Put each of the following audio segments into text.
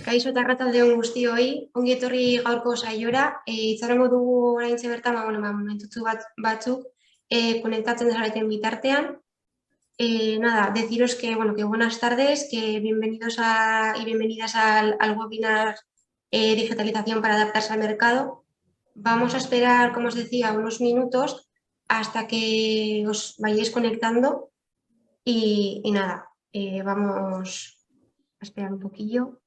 Kaixo eta arratsaldeon guztioi, ongi etorri gaurko saiora. Itxarongo dugu oraintxe bertan, momentutxu batzuk konektatzen zareten bitartean. Nada, deciros que buenas tardes, que bienvenidos y bienvenidas al webinar Digitalización para adaptarse al mercado. Vamos a esperar, como os decía, unos minutos hasta que os vayáis conectando y nada, vamos a esperar un poquillo.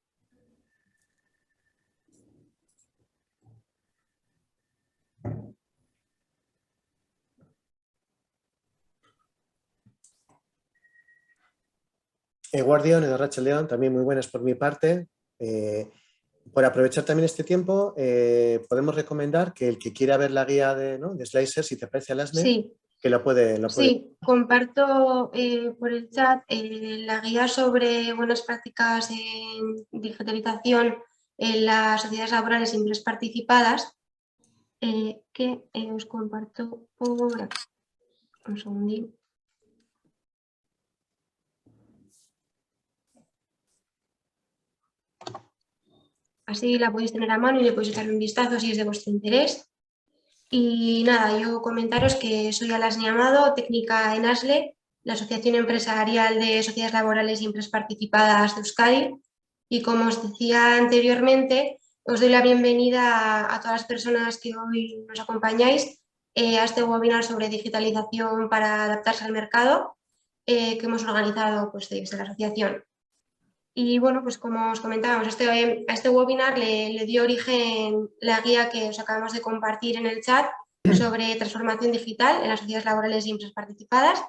Guardión, Edarracha León, también muy buenas por mi parte. Por aprovechar también este tiempo, podemos recomendar que el que quiera ver la guía de Slicer, si te parece, Alasne, Sí. que lo puede. Sí, comparto por el chat la guía sobre buenas prácticas en digitalización en las sociedades laborales y empresas participadas, que os comparto por aquí. Un segundín. Así la podéis tener a mano y le podéis echar un vistazo si es de vuestro interés. Y nada, yo comentaros que soy Alasne Amado, técnica en ASLE, la Asociación Empresarial de Sociedades Laborales y Empresas Participadas de Euskadi. Y como os decía anteriormente, os doy la bienvenida a todas las personas que hoy nos acompañáis a este webinar sobre digitalización para adaptarse al mercado que hemos organizado pues, desde la asociación. Y bueno, pues como os comentábamos, a este webinar le dio origen la guía que os acabamos de compartir en el chat sobre transformación digital en las sociedades laborales y empresas participadas,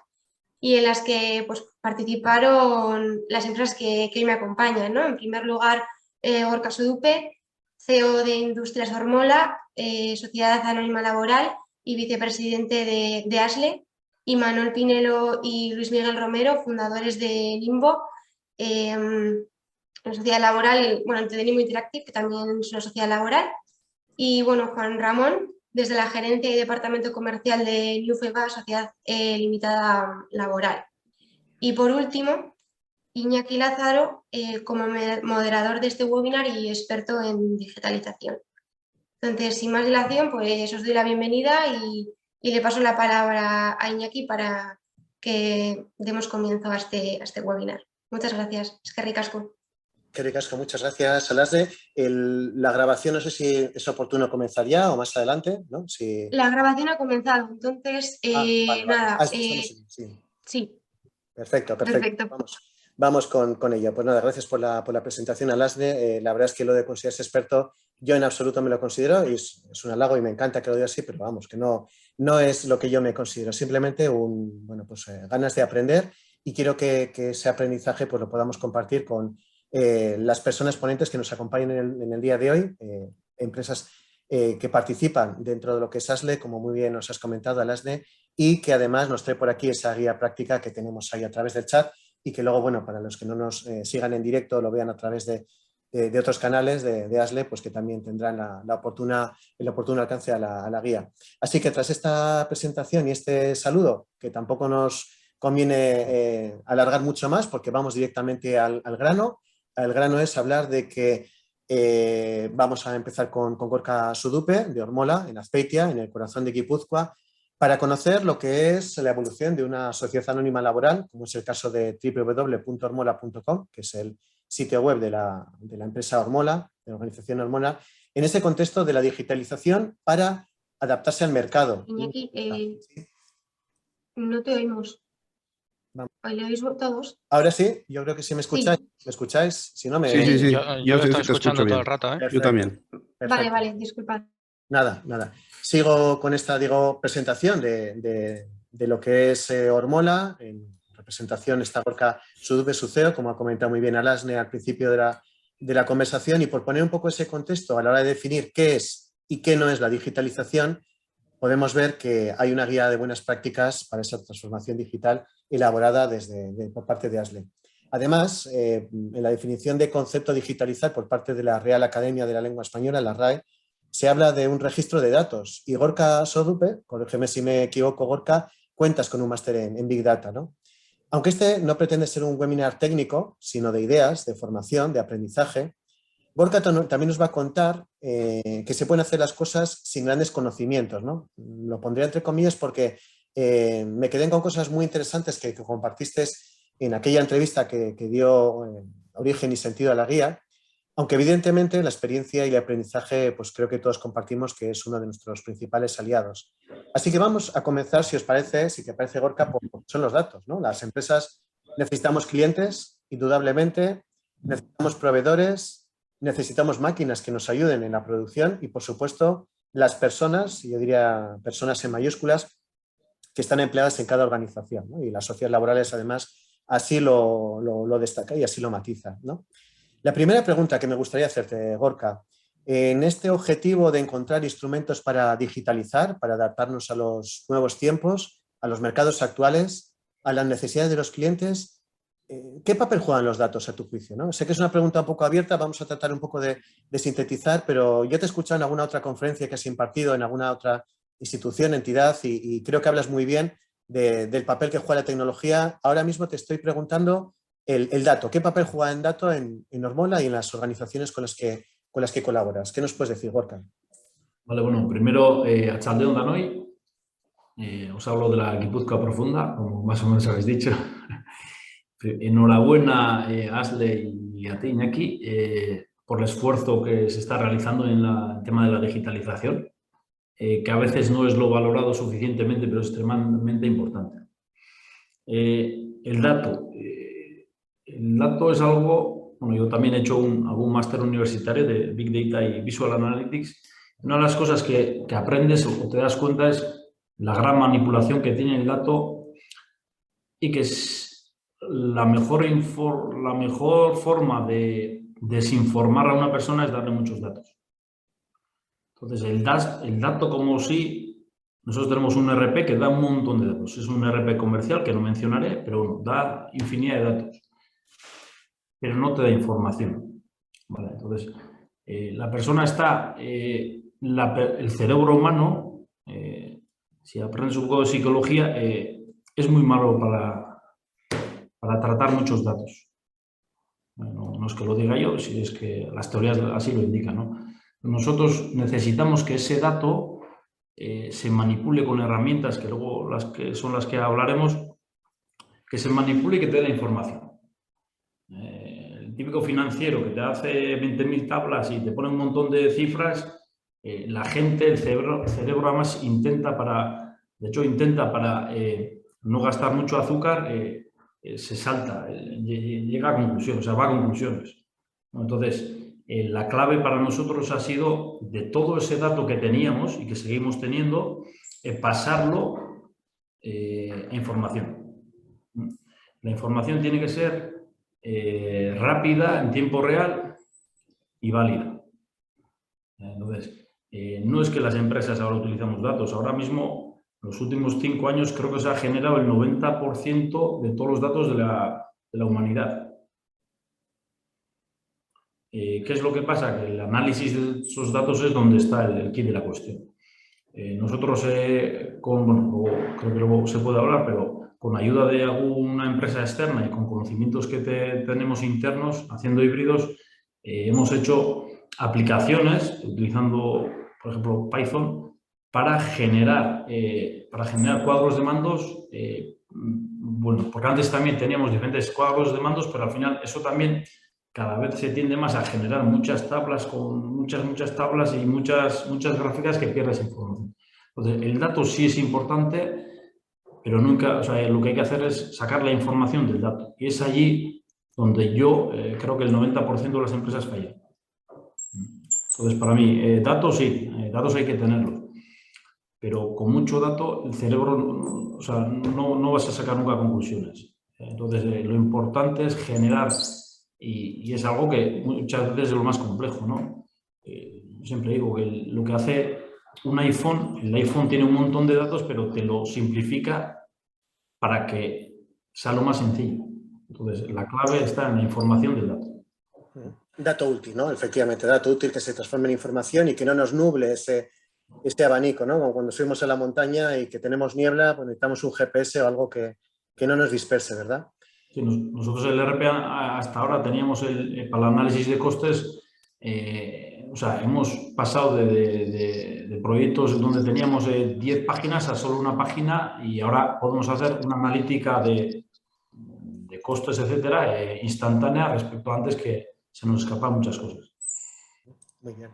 y en las que pues, participaron las empresas que hoy me acompañan, ¿no? En primer lugar, Gorka Sudupe, CEO de Industrias Ormola, Sociedad Anónima Laboral y vicepresidente de ASLE, y Manuel Pinelo y Luis Miguel Romero, fundadores de Limbo, una sociedad laboral, Entretenimiento Interactive, que también es una sociedad laboral, y bueno, Juan Ramón, desde la gerencia y departamento comercial de Newfeba, sociedad limitada laboral. Y por último, Iñaki Lázaro, como moderador de este webinar y experto en digitalización. Entonces, sin más dilación, pues os doy la bienvenida y le paso la palabra a Iñaki para que demos comienzo a este webinar. Muchas gracias. Es que ricasco. Qué ricasco, muchas gracias, Alasne. La grabación, no sé si es oportuno comenzar ya o más adelante, ¿no? Si... La grabación ha comenzado, entonces, vale. nada. Sí. Perfecto. Vamos con ello. Pues nada, gracias por la presentación, Alasne. La verdad es que lo de considerarse experto, yo en absoluto me lo considero y es un halago y me encanta que lo diga así, pero vamos, que no es lo que yo me considero, simplemente ganas de aprender, y quiero que ese aprendizaje pues lo podamos compartir con las personas ponentes que nos acompañan en el día de hoy, empresas que participan dentro de lo que es ASLE, como muy bien nos has comentado, Alasne, y que además nos trae por aquí esa guía práctica que tenemos ahí a través del chat, y que luego, para los que no nos sigan en directo, lo vean a través de otros canales de ASLE, pues que también tendrán el oportuno alcance a la guía. Así que tras esta presentación y este saludo, que tampoco nos conviene alargar mucho más porque vamos directamente al grano. El grano es hablar de que vamos a empezar con Gorka Sudupe, de Ormola, en Azpeitia, en el corazón de Guipúzcoa, para conocer lo que es la evolución de una sociedad anónima laboral, como es el caso de www.ormola.com, que es el sitio web de la empresa Ormola, de la organización Ormola, en ese contexto de la digitalización para adaptarse al mercado. Iñaki, no te oímos. ¿Le oís todos? Ahora sí, yo creo que sí me escucháis. Sí. ¿Me escucháis? Si no, me... Sí. Yo te escuchando todo el rato, ¿eh? Perfecto. Yo también. Perfecto. Vale, disculpad. Nada. Sigo con esta, presentación de lo que es Ormola. En representación está Gorka Sudupe, su CEO, como ha comentado muy bien Alasne al principio de la conversación, y por poner un poco ese contexto a la hora de definir qué es y qué no es la digitalización, podemos ver que hay una guía de buenas prácticas para esa transformación digital elaborada por parte de ASLE. Además, en la definición de concepto digitalizar por parte de la Real Academia de la Lengua Española, la RAE, se habla de un registro de datos, y Gorka Sudupe, corrígeme si me equivoco, Gorka, cuentas con un máster en Big Data, ¿no? Aunque este no pretende ser un webinar técnico, sino de ideas, de formación, de aprendizaje, Gorka también nos va a contar que se pueden hacer las cosas sin grandes conocimientos, ¿no? Lo pondría entre comillas porque me quedé con cosas muy interesantes que compartiste en aquella entrevista que dio origen y sentido a la guía, aunque evidentemente la experiencia y el aprendizaje pues creo que todos compartimos que es uno de nuestros principales aliados. Así que vamos a comenzar, si os parece, si te parece Gorka, son los datos, ¿no? Las empresas necesitamos clientes, indudablemente, necesitamos proveedores, necesitamos máquinas que nos ayuden en la producción y, por supuesto, las personas, yo diría personas en mayúsculas, que están empleadas en cada organización, ¿no? Y las sociedades laborales, además, así lo destaca y así lo matiza, ¿no? La primera pregunta que me gustaría hacerte, Gorka, en este objetivo de encontrar instrumentos para digitalizar, para adaptarnos a los nuevos tiempos, a los mercados actuales, a las necesidades de los clientes, ¿qué papel juegan los datos a tu juicio, ¿no? Sé que es una pregunta un poco abierta, vamos a tratar un poco de sintetizar, pero yo te he escuchado en alguna otra conferencia que has impartido, en alguna otra institución, entidad, y creo que hablas muy bien del papel que juega la tecnología. Ahora mismo te estoy preguntando el dato. ¿Qué papel juega en dato en Ormola y en las organizaciones con las que colaboras? ¿Qué nos puedes decir, Gorka? Vale, bueno, primero, Atxaldeon danoi. Os hablo de la Guipúzcoa profunda, como más o menos habéis dicho. Enhorabuena, Asle y a ti, Iñaki, por el esfuerzo que se está realizando en el tema de la digitalización, que a veces no es lo valorado suficientemente, pero es extremadamente importante. El dato es algo, bueno, yo también he hecho algún máster universitario de Big Data y Visual Analytics. Una de las cosas que aprendes o te das cuenta es la gran manipulación que tiene el dato y que es la mejor forma de desinformar a una persona es darle muchos datos. Entonces, el dato como si nosotros tenemos un ERP que da un montón de datos. Es un ERP comercial que no mencionaré, pero bueno, da infinidad de datos, pero no te da información. ¿Vale? Entonces, la persona está, el cerebro humano, si aprendes un poco de psicología, es muy malo para tratar muchos datos. No es que lo diga yo, si es que las teorías así lo indican, ¿no? Nosotros necesitamos que ese dato se manipule con herramientas que luego son las que hablaremos, que se manipule y que te dé la información. El típico financiero que te hace 20.000 tablas y te pone un montón de cifras, la gente, el cerebro además intenta para no gastar mucho azúcar, se salta, llega a conclusiones, o sea, va a conclusiones. Entonces, la clave para nosotros ha sido, de todo ese dato que teníamos y que seguimos teniendo, pasarlo a información. La información tiene que ser rápida, en tiempo real y válida. Entonces, no es que las empresas ahora utilizamos datos. Ahora mismo, en los últimos 5 años, creo que se ha generado el 90% de todos los datos de la humanidad. ¿Qué es lo que pasa? Que el análisis de esos datos es donde está el quid de la cuestión. Nosotros, creo que luego se puede hablar, pero con ayuda de alguna empresa externa y con conocimientos que tenemos internos, haciendo híbridos, hemos hecho aplicaciones utilizando, por ejemplo, Python para generar cuadros de mandos. Bueno, porque antes también teníamos diferentes cuadros de mandos, pero al final eso también cada vez se tiende más a generar muchas tablas con muchas tablas y muchas gráficas que pierdes información. Entonces, el dato sí es importante, pero nunca, o sea, lo que hay que hacer es sacar la información del dato. Y es allí donde yo creo que el 90% de las empresas fallan. Entonces, para mí, datos sí, datos hay que tenerlos. Pero con mucho dato, el cerebro, o sea, no vas a sacar nunca conclusiones. Entonces, lo importante es generar, y es algo que muchas veces es lo más complejo, ¿no? Siempre digo que lo que hace el iPhone tiene un montón de datos, pero te lo simplifica para que sea lo más sencillo. Entonces, la clave está en la información del dato. Dato útil, ¿no? Efectivamente, dato útil que se transforme en información y que no nos nuble ese abanico, ¿no? Como cuando subimos a la montaña y que tenemos niebla, pues necesitamos un GPS o algo que no nos disperse, ¿verdad? Sí, nosotros el ERP hasta ahora teníamos para el análisis de costes o sea, hemos pasado de proyectos donde teníamos 10 páginas a solo una página y ahora podemos hacer una analítica de costes, etcétera, instantánea respecto a antes que se nos escapan muchas cosas. Muy bien.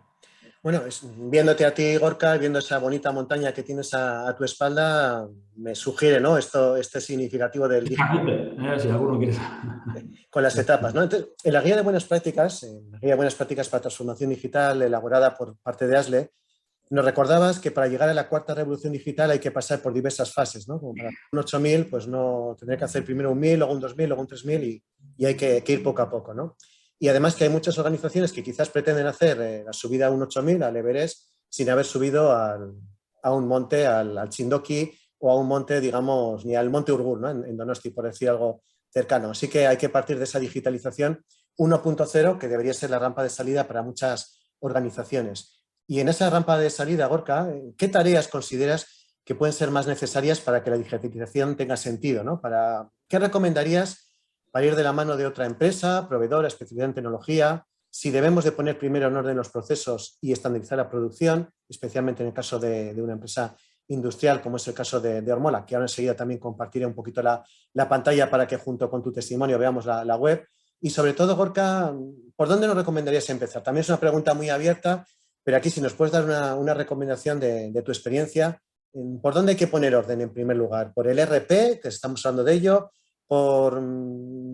Bueno, viéndote a ti, Gorka, viendo esa bonita montaña que tienes a tu espalda, me sugiere, ¿no? Este significativo del digital. Si alguno quiere. Con las etapas, ¿no? Entonces, en la guía de buenas prácticas, para transformación digital elaborada por parte de ASLE, nos recordabas que para llegar a la cuarta revolución digital hay que pasar por diversas fases, ¿no? Como para un 8000, pues no tendría que hacer primero un 1000, luego un 2000, luego un 3000 y hay que ir poco a poco, ¿no? Y además que hay muchas organizaciones que quizás pretenden hacer la subida a un 8000, al Everest, sin haber subido a un monte, al Chindoki o a un monte, digamos, ni al monte Urgul, ¿no? En Donosti, por decir algo cercano. Así que hay que partir de esa digitalización 1.0, que debería ser la rampa de salida para muchas organizaciones. Y en esa rampa de salida, Gorka, ¿qué tareas consideras que pueden ser más necesarias para que la digitalización tenga sentido, ¿no? ¿Qué recomendarías para ir de la mano de otra empresa, proveedora, especialidad en tecnología? Si debemos de poner primero en orden los procesos y estandarizar la producción, especialmente en el caso de una empresa industrial, como es el caso de Ormola, que ahora enseguida también compartiré un poquito la pantalla para que junto con tu testimonio veamos la web. Y sobre todo, Gorka, ¿por dónde nos recomendarías empezar? También es una pregunta muy abierta, pero aquí si nos puedes dar una recomendación de tu experiencia, ¿por dónde hay que poner orden en primer lugar? ¿Por el RP, que estamos hablando de ello? ¿Por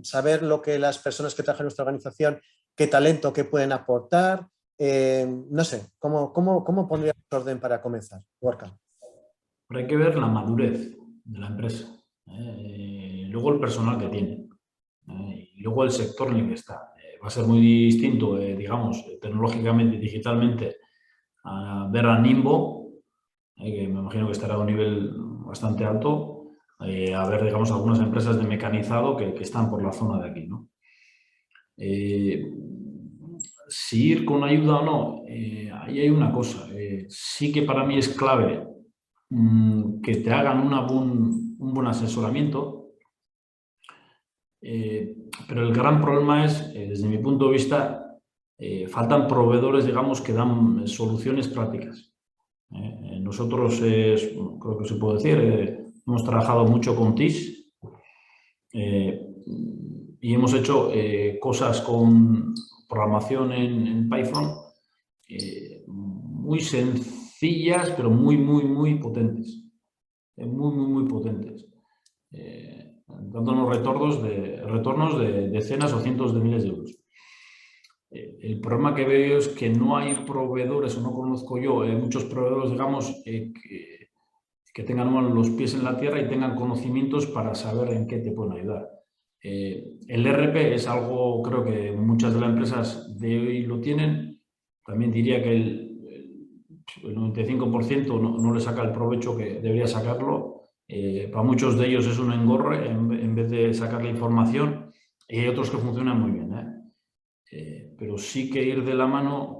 saber lo que las personas que trabajan en nuestra organización, qué talento, qué pueden aportar? No sé, ¿cómo pondríamos orden para comenzar, Gorka? Pero hay que ver la madurez de la empresa, luego el personal que tiene, y luego el sector en el que está. Va a ser muy distinto, digamos, tecnológicamente y digitalmente, a ver a Nimbo, que me imagino que estará a un nivel bastante alto, a ver, digamos, algunas empresas de mecanizado que están por la zona de aquí, ¿no? Si ir con ayuda o no, ahí hay una cosa. Sí que para mí es clave que te hagan un buen asesoramiento, pero el gran problema es, desde mi punto de vista, faltan proveedores, digamos, que dan soluciones prácticas. Nosotros, creo que se puede decir, hemos trabajado mucho con TIS y hemos hecho cosas con programación en Python muy sencillas, pero muy potentes. Muy potentes. Dándonos retornos de decenas o cientos de miles de euros. El problema que veo es que no hay proveedores, o no conozco yo, muchos proveedores, digamos, que tengan los pies en la tierra y tengan conocimientos para saber en qué te pueden ayudar. El ERP es algo, creo que muchas de las empresas de hoy lo tienen. También diría que el 95% no le saca el provecho que debería sacarlo. Para muchos de ellos es un engorre en vez de sacar la información, y hay otros que funcionan muy bien, pero sí que ir de la mano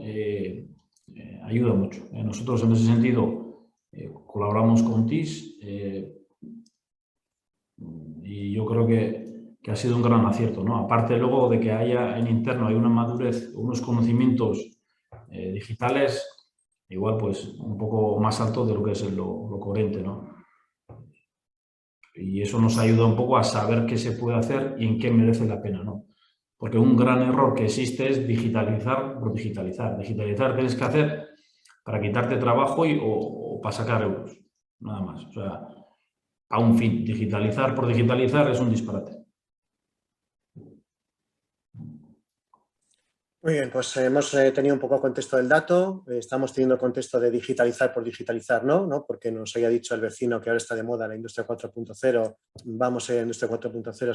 ayuda mucho. Nosotros en ese sentido colaboramos con TIS y yo creo que ha sido un gran acierto, ¿no? Aparte luego de que haya en interno hay una madurez, unos conocimientos digitales, igual pues un poco más alto de lo que es lo corriente, ¿no? Y eso nos ayuda un poco a saber qué se puede hacer y en qué merece la pena, ¿no? Porque un gran error que existe es digitalizar por digitalizar. Digitalizar tienes que hacer para quitarte trabajo o para sacar euros, nada más. O sea, a un fin. Digitalizar por digitalizar es un disparate. Muy bien, pues hemos tenido un poco de contexto del dato, estamos teniendo contexto de digitalizar por digitalizar, ¿no? Porque nos había dicho el vecino que ahora está de moda la industria 4.0, vamos a la industria 4.0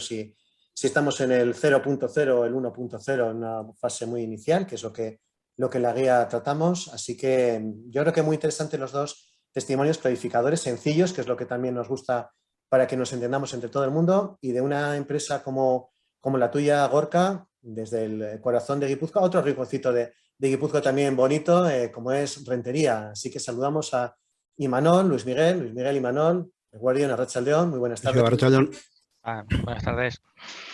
si estamos en el 0.0 o el 1.0 en una fase muy inicial, que es lo que en la guía tratamos. Así que yo creo que muy interesantes los dos testimonios clarificadores, sencillos, que es lo que también nos gusta para que nos entendamos entre todo el mundo, y de una empresa como la tuya, Gorka, desde el corazón de Guipúzcoa, otro rinconcito de Guipúzcoa también bonito, como es Rentería. Así que saludamos a Imanol, Luis Miguel, Imanol, Guardián, Arratsaldeon, muy buenas tardes. Buenas tardes.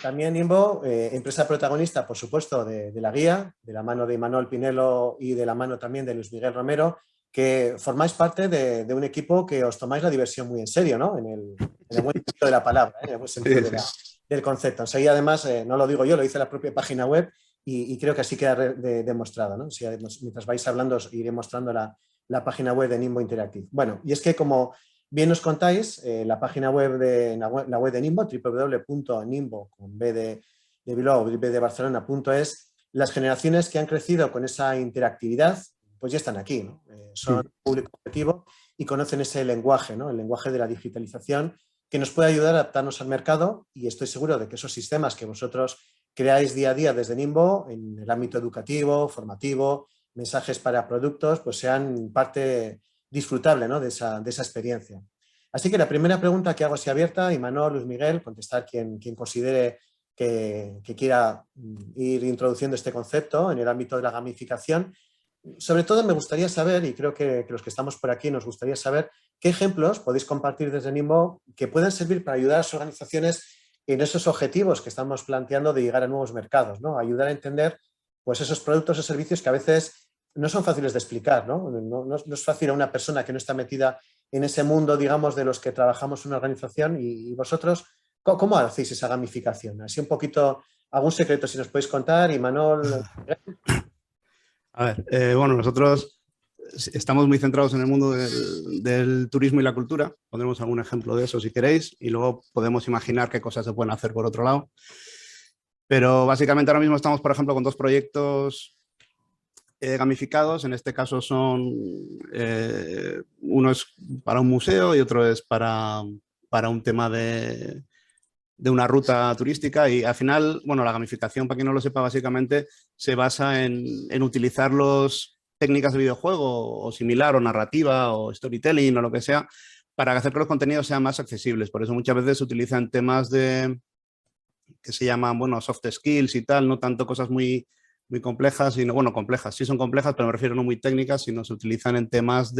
También Nimbo, empresa protagonista, por supuesto, de la guía, de la mano de Imanol Pinelo y de la mano también de Luis Miguel Romero, que formáis parte de un equipo que os tomáis la diversión muy en serio, ¿no? En el buen sentido de la palabra, en el buen sentido del concepto. Enseguida, además, no lo digo yo, lo dice la propia página web y creo que así queda demostrado, ¿no? O sea, mientras vais hablando os iré mostrando la página web de Nimbo Interactive. Bueno, y es que como bien nos contáis, la página web la web de Nimbo, www.nimbo, con B de Bilbao, B de Barcelona.es, las generaciones que han crecido con esa interactividad, pues ya están aquí, ¿no? Son público objetivo y conocen ese lenguaje, ¿no? El lenguaje de la digitalización que nos puede ayudar a adaptarnos al mercado, y estoy seguro de que esos sistemas que vosotros creáis día a día desde Nimbo, en el ámbito educativo, formativo, mensajes para productos, pues sean parte disfrutable, ¿no? de esa experiencia. Así que la primera pregunta que hago así abierta, Imanol, Luis Miguel, contestar quien considere que quiera ir introduciendo este concepto en el ámbito de la gamificación. Sobre todo me gustaría saber, y creo que los que estamos por aquí nos gustaría saber, qué ejemplos podéis compartir desde Nimbo que puedan servir para ayudar a las organizaciones en esos objetivos que estamos planteando de llegar a nuevos mercados, ¿no? Ayudar a entender pues, esos productos o servicios que a veces no son fáciles de explicar, ¿no? No es fácil a una persona que no está metida en ese mundo, digamos, de los que trabajamos en una organización y vosotros, ¿cómo hacéis esa gamificación? Así un poquito, algún secreto si nos podéis contar, Imanol. A ver, bueno, nosotros estamos muy centrados en el mundo del turismo y la cultura. Pondremos algún ejemplo de eso si queréis y luego podemos imaginar qué cosas se pueden hacer por otro lado. Pero básicamente ahora mismo estamos, por ejemplo, con 2 proyectos gamificados. En este caso son, uno es para un museo y otro es para un tema de una ruta turística, y al final, bueno, la gamificación, para quien no lo sepa, básicamente se basa en utilizar técnicas de videojuego o similar, o narrativa, o storytelling, o lo que sea, para hacer que los contenidos sean más accesibles. Por eso muchas veces se utilizan temas que se llaman, bueno, soft skills y tal, no tanto cosas muy complejas, sino, bueno, complejas, sí son complejas, pero me refiero no muy técnicas, sino se utilizan en temas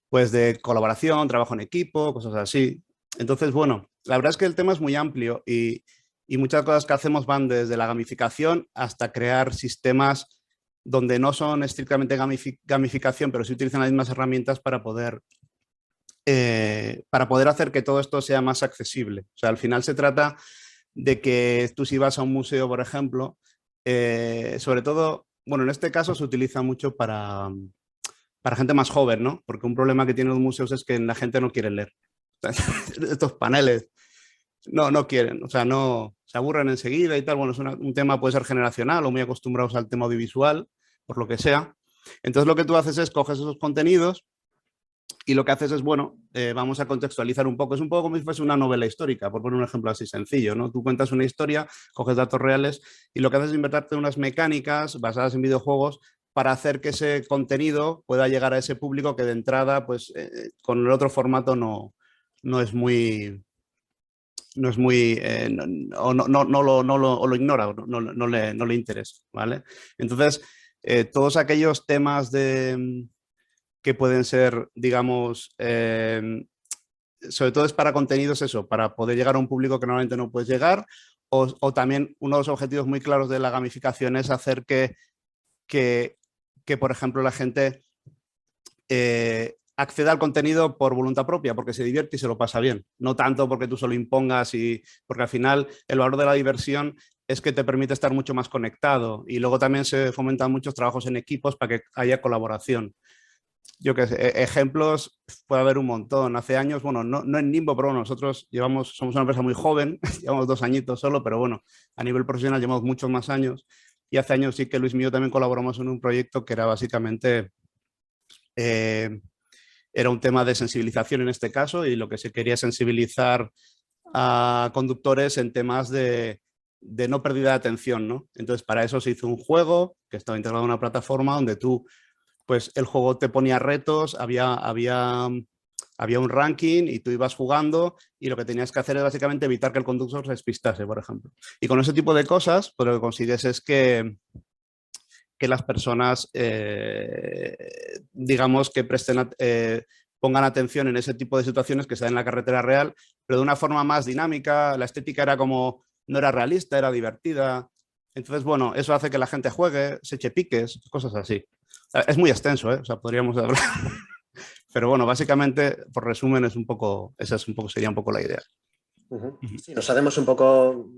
pues de colaboración, trabajo en equipo, cosas así. Entonces, bueno, la verdad es que el tema es muy amplio y muchas cosas que hacemos van desde la gamificación hasta crear sistemas donde no son estrictamente gamificación, pero sí utilizan las mismas herramientas para poder hacer que todo esto sea más accesible. O sea, al final se trata de que tú, si vas a un museo, por ejemplo, sobre todo, bueno, en este caso se utiliza mucho para gente más joven, ¿no? Porque un problema que tienen los museos es que la gente no quiere leer. Estos paneles no quieren, o sea, no se aburren enseguida y tal. Bueno, es un tema, puede ser generacional o muy acostumbrados al tema audiovisual, por lo que sea. Entonces lo que tú haces es coges esos contenidos y lo que haces es, bueno, vamos a contextualizar un poco. Es un poco como si fuese una novela histórica, por poner un ejemplo así sencillo, ¿no? Tú cuentas una historia, coges datos reales y lo que haces es inventarte unas mecánicas basadas en videojuegos para hacer que ese contenido pueda llegar a ese público que de entrada, pues, con el otro formato no es muy, o lo ignora, o no le interesa, ¿vale? Entonces, todos aquellos temas que pueden ser, digamos, sobre todo es para contenidos, eso, para poder llegar a un público que normalmente no puedes llegar, o también uno de los objetivos muy claros de la gamificación es hacer que por ejemplo, la gente acceda al contenido por voluntad propia, porque se divierte y se lo pasa bien. No tanto porque tú solo impongas, porque al final el valor de la diversión es que te permite estar mucho más conectado, y luego también se fomentan muchos trabajos en equipos para que haya colaboración. Yo qué sé, ejemplos puede haber un montón. Hace años, bueno, no en Nimbo, pero bueno, nosotros somos una empresa muy joven, llevamos 2 añitos solo, pero bueno, a nivel profesional llevamos muchos más años. Y hace años sí que Luis y yo también colaboramos en un proyecto que era básicamente, era un tema de sensibilización en este caso, y lo que se quería es sensibilizar a conductores en temas de no pérdida de atención, ¿no? Entonces, para eso se hizo un juego que estaba integrado en una plataforma donde tú, pues el juego te ponía retos, había un ranking y tú ibas jugando, y lo que tenías que hacer es básicamente evitar que el conductor se despistase, por ejemplo. Y con ese tipo de cosas, pues lo que consigues es que las personas, digamos, que presten, pongan atención en ese tipo de situaciones que se dan en la carretera real, pero de una forma más dinámica. La estética era como, no era realista, era divertida. Entonces, bueno, eso hace que la gente juegue, se eche piques, cosas así. Es muy extenso, ¿eh? O sea, podríamos hablar. Pero bueno, básicamente, por resumen, sería un poco la idea. Sí, nos hacemos un poco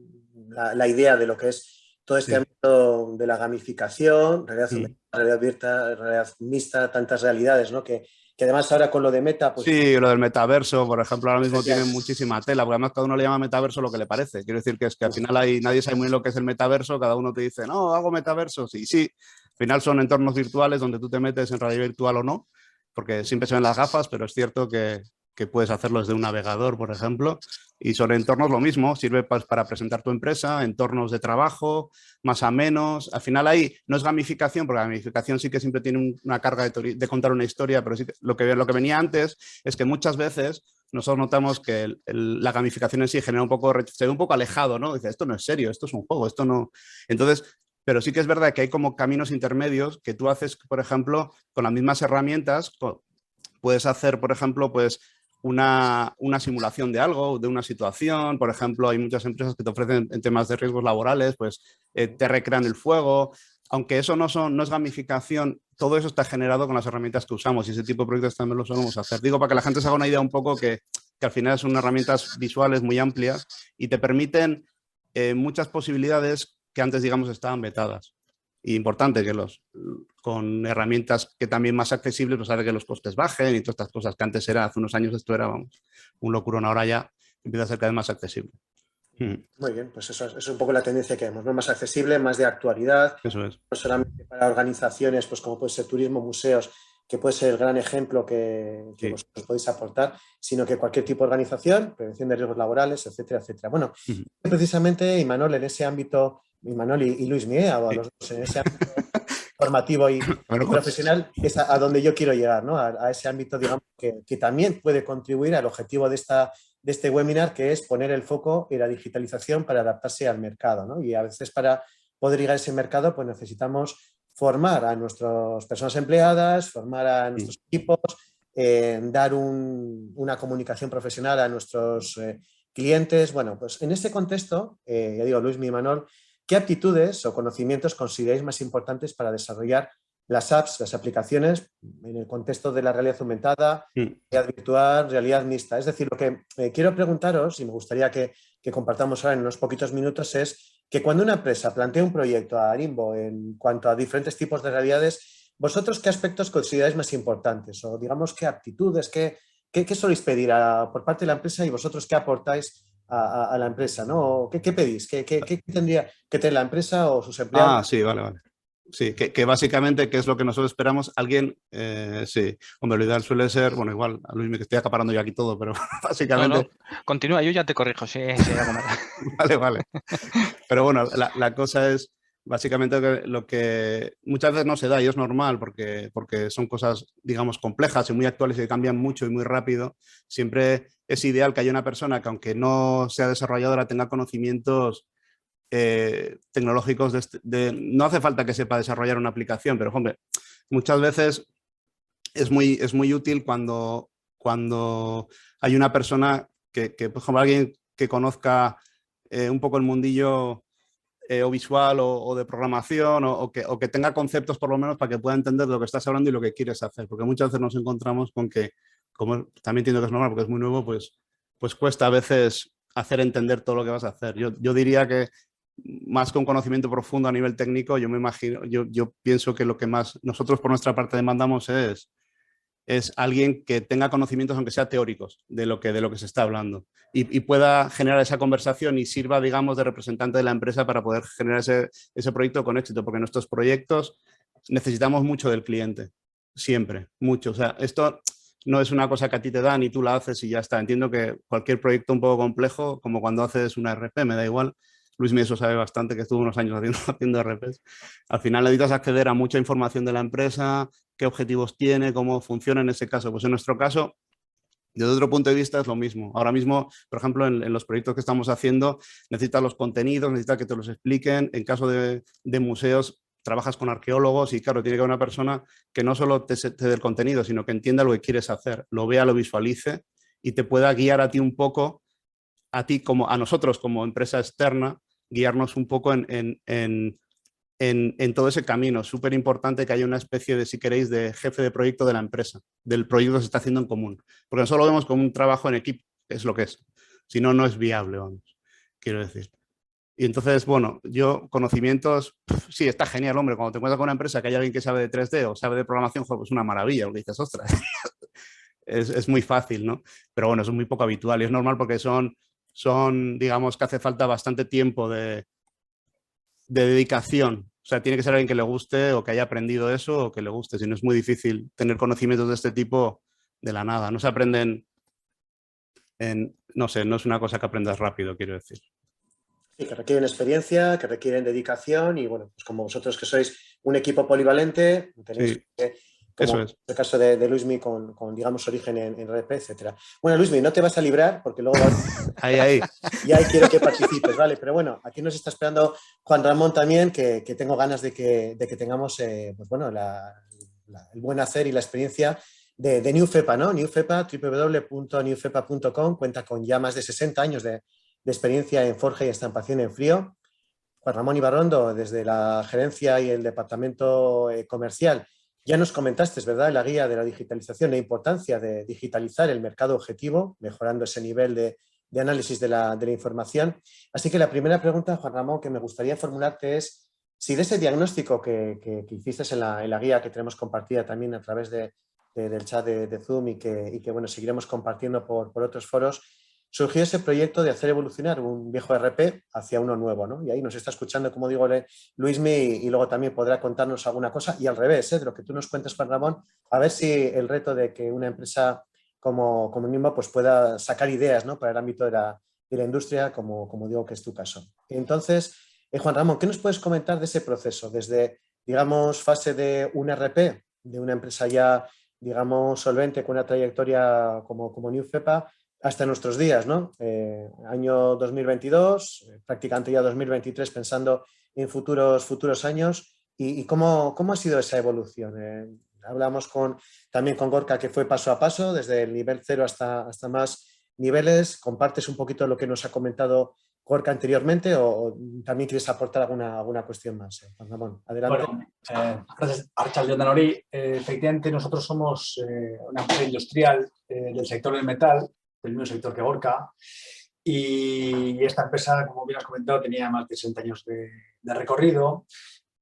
la idea de lo que es todo este ámbito de la gamificación, realidad virtual, realidad mixta, tantas realidades, ¿no? Que además ahora con lo de Meta... Pues, sí, lo del metaverso, por ejemplo, ahora mismo tiene muchísima tela, porque además cada uno le llama metaverso lo que le parece. Quiero decir que es que al final nadie sabe muy bien lo que es el metaverso, cada uno te dice, no, hago metaverso, sí. Al final son entornos virtuales donde tú te metes en realidad virtual o no, porque siempre se ven las gafas, pero es cierto que puedes hacerlo desde un navegador, por ejemplo, y sobre entornos lo mismo, sirve para presentar tu empresa, entornos de trabajo, más a menos. Al final ahí no es gamificación, porque la gamificación sí que siempre tiene una carga de contar una historia, pero sí que lo que venía antes es que muchas veces nosotros notamos que la gamificación en sí genera se ve un poco alejado, ¿no? Dice, esto no es serio, esto es un juego, esto no... Entonces, pero sí que es verdad que hay como caminos intermedios que tú haces, por ejemplo, con las mismas herramientas, puedes hacer, por ejemplo, pues una simulación de algo, de una situación. Por ejemplo, hay muchas empresas que te ofrecen en temas de riesgos laborales, pues te recrean el fuego. Aunque eso no es gamificación, todo eso está generado con las herramientas que usamos y ese tipo de proyectos también lo solemos hacer. Digo, para que la gente se haga una idea un poco que al final son herramientas visuales muy amplias y te permiten muchas posibilidades que antes, digamos, estaban vetadas. Y importante que con herramientas que también más accesibles, pues hace que los costes bajen y todas estas cosas que antes hace unos años esto era, vamos, un locurón, ahora ya empieza a ser cada vez más accesible. Muy bien, pues eso es un poco la tendencia que vemos, ¿no? Más accesible, más de actualidad. Eso es. No solamente para organizaciones, pues como puede ser turismo, museos, que puede ser el gran ejemplo que vosotros podéis aportar, sino que cualquier tipo de organización, prevención de riesgos laborales, etcétera, etcétera. Bueno, precisamente, Imanol, en ese ámbito, Imanol y Luis Miguel, o los dos, en ese ámbito formativo y profesional, es a donde yo quiero llegar, ¿no? A ese ámbito, digamos, que también puede contribuir al objetivo de este webinar, que es poner el foco en la digitalización para adaptarse al mercado, ¿no? Y a veces para poder llegar a ese mercado, pues necesitamos formar a nuestras personas empleadas, formar a nuestros equipos, dar una comunicación profesional a nuestros clientes. Bueno, pues en este contexto, ya digo, Luis y Imanol, ¿qué aptitudes o conocimientos consideráis más importantes para desarrollar las apps, las aplicaciones en el contexto de la realidad aumentada, realidad virtual, realidad mixta? Es decir, lo que quiero preguntaros, y me gustaría que compartamos ahora en unos poquitos minutos, es que cuando una empresa plantea un proyecto a Arimbo en cuanto a diferentes tipos de realidades, ¿vosotros qué aspectos consideráis más importantes? O digamos, ¿qué aptitudes, qué soléis pedir por parte de la empresa y vosotros qué aportáis a la empresa, ¿no? ¿Qué pedís? ¿Qué tendría que tener la empresa o sus empleados? Ah, sí, vale. Sí, que básicamente, ¿qué es lo que nosotros esperamos? Alguien, sí, hombre, lo ideal suele ser, bueno, igual, a Luis me estoy acaparando yo aquí todo, pero básicamente... No, continúa, yo ya te corrijo, sí, hago nada. Vale. Pero bueno, la cosa es básicamente lo que muchas veces no se da y es normal porque son cosas, digamos, complejas y muy actuales y que cambian mucho y muy rápido. Siempre es ideal que haya una persona que, aunque no sea desarrolladora, tenga conocimientos tecnológicos no hace falta que sepa desarrollar una aplicación, pero hombre, muchas veces es muy útil cuando hay una persona que por ejemplo, alguien que conozca un poco el mundillo o visual o de programación o que tenga conceptos por lo menos para que pueda entender de lo que estás hablando y lo que quieres hacer, porque muchas veces nos encontramos con que, como también entiendo que es normal porque es muy nuevo, pues cuesta a veces hacer entender todo lo que vas a hacer. Yo diría que más que un conocimiento profundo a nivel técnico, yo me imagino, yo pienso que lo que más nosotros por nuestra parte demandamos es alguien que tenga conocimientos, aunque sea teóricos, de lo que se está hablando y pueda generar esa conversación y sirva, digamos, de representante de la empresa para poder generar ese proyecto con éxito, porque en nuestros proyectos necesitamos mucho del cliente, siempre, mucho. O sea, esto no es una cosa que a ti te dan y tú la haces y ya está. Entiendo que cualquier proyecto un poco complejo, como cuando haces una RP, me da igual. Luis Mieso sabe bastante, que estuvo unos años haciendo RPs. Al final necesitas acceder a mucha información de la empresa, qué objetivos tiene, cómo funciona en ese caso. Pues en nuestro caso, desde otro punto de vista es lo mismo. Ahora mismo, por ejemplo, en los proyectos que estamos haciendo, necesitas los contenidos, necesitas que te los expliquen. En caso de museos, trabajas con arqueólogos y claro, tiene que haber una persona que no solo te dé el contenido, sino que entienda lo que quieres hacer, lo vea, lo visualice y te pueda guiar a ti un poco, a nosotros como empresa externa, guiarnos un poco en todo ese camino. Es súper importante que haya una especie de, si queréis, de jefe de proyecto de la empresa, del proyecto que se está haciendo en común. Porque no solo lo vemos como un trabajo en equipo, es lo que es. Si no, no es viable, vamos, quiero decir. Y entonces, bueno, yo conocimientos, sí, está genial, hombre, cuando te encuentras con una empresa que hay alguien que sabe de 3D o sabe de programación, pues es una maravilla, lo que dices, ostras, es muy fácil, ¿no? Pero bueno, eso es muy poco habitual y es normal porque son digamos, que hace falta bastante tiempo de dedicación. O sea, tiene que ser alguien que le guste o que haya aprendido eso o que le guste, si no es muy difícil tener conocimientos de este tipo de la nada. No se aprenden no sé, no es una cosa que aprendas rápido, quiero decir. Sí, que requieren experiencia, que requieren dedicación y, bueno, pues como vosotros que sois un equipo polivalente, tenéis como es el caso de Luismi con, digamos, origen en RP, etcétera. Bueno, Luismi, no te vas a librar porque luego ahí. Y ahí quiero que participes, ¿vale? Pero bueno, aquí nos está esperando Juan Ramón también, que tengo ganas de que tengamos, pues bueno, el buen hacer y la experiencia de NewFepa, ¿no? NewFepa, www.newfepa.com, cuenta con ya más de 60 años de experiencia en forja y estampación en frío. Juan Ramón Ibarrondo, desde la gerencia y el departamento comercial, ya nos comentaste, ¿verdad?, en la guía de la digitalización, la importancia de digitalizar el mercado objetivo, mejorando ese nivel de análisis de la información. Así que la primera pregunta, Juan Ramón, que me gustaría formularte es si de ese diagnóstico que hiciste en la guía que tenemos compartida también a través del chat de Zoom y que bueno, seguiremos compartiendo por otros foros, surgió ese proyecto de hacer evolucionar un viejo RP hacia uno nuevo, ¿no? Y ahí nos está escuchando, como digo, Luismi, y luego también podrá contarnos alguna cosa. Y al revés, de lo que tú nos cuentes, Juan Ramón, a ver si el reto de que una empresa como mismo pues pueda sacar ideas, ¿no?, para el ámbito de la industria, como digo que es tu caso. Entonces, Juan Ramón, ¿qué nos puedes comentar de ese proceso? Desde, digamos, fase de un RP, de una empresa ya, digamos, solvente, con una trayectoria como NewFepa, hasta nuestros días, ¿no? Año 2022, prácticamente ya 2023, pensando en futuros años. ¿Y cómo ha sido esa evolución? Hablamos también con Gorka, que fue paso a paso, desde el nivel 0 hasta más niveles. ¿Compartes un poquito lo que nos ha comentado Gorka anteriormente o también quieres aportar alguna cuestión más? Ramón, adelante. Bueno, gracias, Arratsalde on Denoi. Efectivamente, nosotros somos una empresa industrial del sector del metal, del mismo sector que Gorka, y esta empresa, como bien has comentado, tenía más de 60 años de recorrido.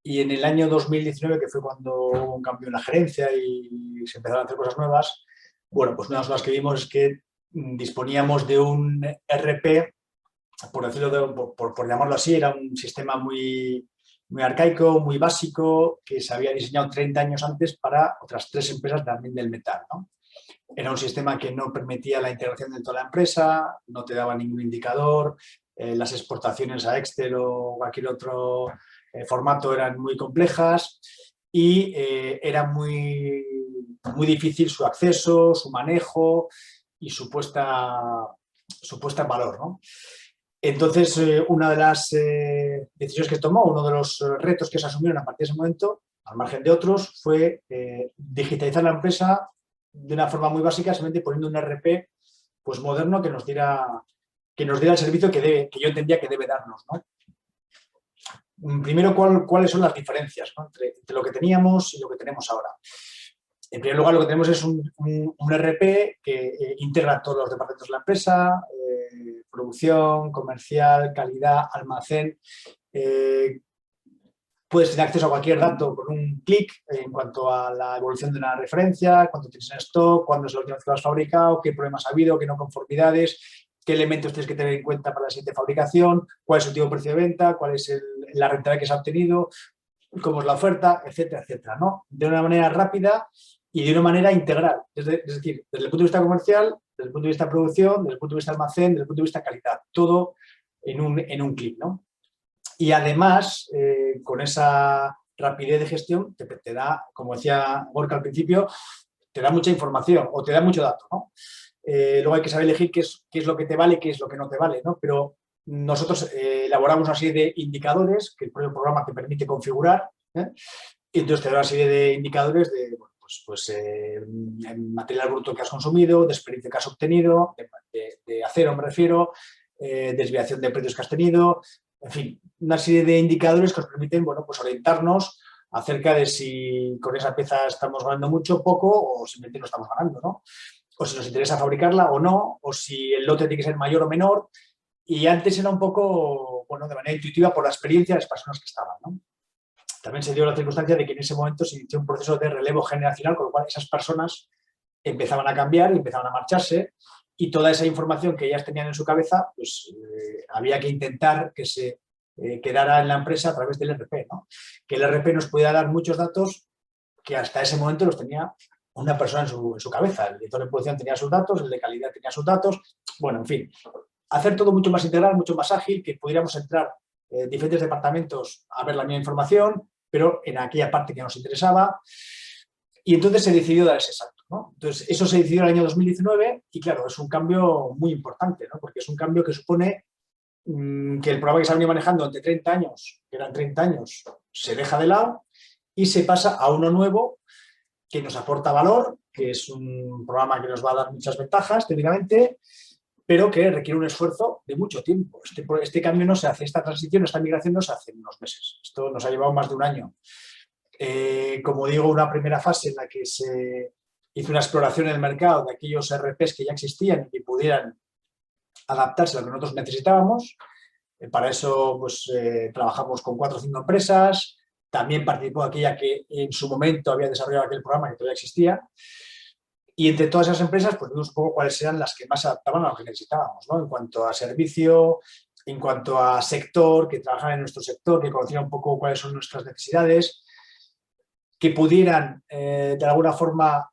Y en el año 2019, que fue cuando hubo un cambio en la gerencia y se empezaron a hacer cosas nuevas, bueno, pues una de las cosas que vimos es que disponíamos de un RP, por decirlo, por llamarlo así, era un sistema muy arcaico, muy básico, que se había diseñado 30 años antes para otras 3 empresas también del metal, ¿no? Era un sistema que no permitía la integración de toda la empresa, no te daba ningún indicador, las exportaciones a Excel o cualquier otro formato eran muy complejas y era muy difícil su acceso, su manejo y su puesta en valor, ¿no? Entonces, una de las decisiones que tomó, uno de los retos que se asumieron a partir de ese momento, al margen de otros, fue digitalizar la empresa de una forma muy básica, simplemente poniendo un RP pues, moderno que nos diera el servicio que yo entendía que debe darnos, ¿no? Primero, ¿cuáles son las diferencias, ¿no?, entre lo que teníamos y lo que tenemos ahora? En primer lugar, lo que tenemos es un RP que integra todos los departamentos de la empresa, producción, comercial, calidad, almacén. Puedes tener acceso a cualquier dato con un clic en cuanto a la evolución de una referencia, cuánto tienes en stock, cuándo es la última vez que lo has fabricado, qué problemas ha habido, qué no conformidades, qué elementos tienes que tener en cuenta para la siguiente fabricación, cuál es su tipo de precio de venta, cuál es la rentabilidad que se ha obtenido, cómo es la oferta, etcétera, etcétera, ¿no? De una manera rápida y de una manera integral. Es decir, desde el punto de vista comercial, desde el punto de vista de producción, desde el punto de vista almacén, desde el punto de vista de calidad. Todo en un clic, ¿no? Y además, con esa rapidez de gestión, te da, como decía Gorka al principio, te da mucha información o te da mucho dato, ¿no? Luego hay que saber elegir qué es lo que te vale y qué es lo que no te vale, ¿no? Pero nosotros elaboramos una serie de indicadores que el propio programa te permite configurar Y entonces te da una serie de indicadores de material bruto que has consumido, de experiencia que has obtenido, de acero me refiero, desviación de precios que has tenido, en fin, una serie de indicadores que os permiten, bueno, pues orientarnos acerca de si con esa pieza estamos ganando mucho, poco o simplemente no estamos ganando, ¿no? O si nos interesa fabricarla o no, o si el lote tiene que ser mayor o menor. Y antes era un poco, bueno, de manera intuitiva por la experiencia de las personas que estaban, ¿no? También se dio la circunstancia de que en ese momento se inició un proceso de relevo generacional, con lo cual esas personas empezaban a cambiar y empezaban a marcharse, y toda esa información que ellas tenían en su cabeza, pues había que intentar que se quedara en la empresa a través del ERP, ¿no? Que el ERP nos podía dar muchos datos que hasta ese momento los tenía una persona en su cabeza. El director de producción tenía sus datos, el de calidad tenía sus datos, bueno, en fin. Hacer todo mucho más integral, mucho más ágil, que pudiéramos entrar diferentes departamentos a ver la misma información, pero en aquella parte que nos interesaba. Y entonces se decidió dar ese salto, ¿no? Entonces, eso se decidió en el año 2019 y, claro, es un cambio muy importante, ¿no? Porque es un cambio que supone que el programa que se ha venido manejando entre 30 años, que eran 30 años, se deja de lado y se pasa a uno nuevo que nos aporta valor, que es un programa que nos va a dar muchas ventajas técnicamente, pero que requiere un esfuerzo de mucho tiempo. Este cambio no se hace, esta transición, esta migración no se hace en unos meses. Esto nos ha llevado más de un año. Como digo, una primera fase en la que se hizo una exploración en el mercado de aquellos RPs que ya existían y que pudieran adaptarse a lo que nosotros necesitábamos. Para eso pues, trabajamos con 4 o 5 empresas. También participó aquella que en su momento había desarrollado aquel programa que todavía existía. Y entre todas esas empresas, pues vimos un poco cuáles eran las que más se adaptaban a lo que necesitábamos, ¿no? En cuanto a servicio, en cuanto a sector, que trabajaban en nuestro sector, que conocían un poco cuáles son nuestras necesidades, que pudieran de alguna forma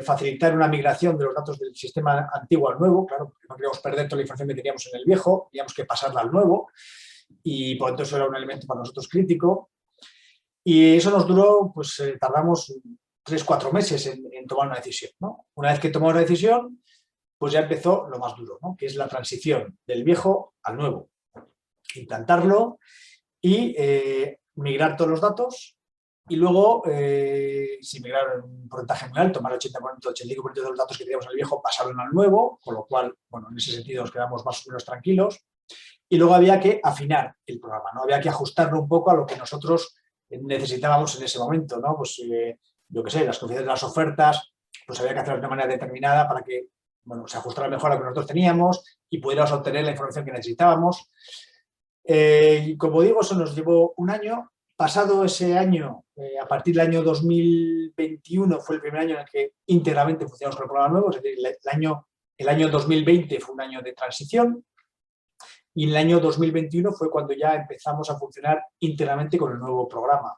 facilitar una migración de los datos del sistema antiguo al nuevo, claro, porque no queríamos perder toda la información que teníamos en el viejo, teníamos que pasarla al nuevo, y por lo tanto eso era un elemento para nosotros crítico. Y eso nos duró, pues tardamos 3-4 meses en tomar una decisión, ¿no? Una vez que tomamos una decisión, pues ya empezó lo más duro, ¿no? Que es la transición del viejo al nuevo. Implantarlo y migrar todos los datos y luego, si migraron un porcentaje muy alto, más del 80%, 85% de los datos que teníamos en el viejo pasaron al nuevo, con lo cual, bueno, en ese sentido nos quedamos más o menos tranquilos. Y luego había que afinar el programa, ¿no? Había que ajustarlo un poco a lo que nosotros necesitábamos en ese momento, ¿no? Pues yo qué sé, las confianzas de las ofertas, pues había que hacerlo de una manera determinada para que, bueno, se ajustara mejor a lo que nosotros teníamos y pudiéramos obtener la información que necesitábamos. Y como digo, eso nos llevó un año. Pasado ese año, a partir del año 2021 fue el primer año en el que íntegramente funcionamos con el programa nuevo, es decir, el año 2020 fue un año de transición y en el año 2021 fue cuando ya empezamos a funcionar íntegramente con el nuevo programa.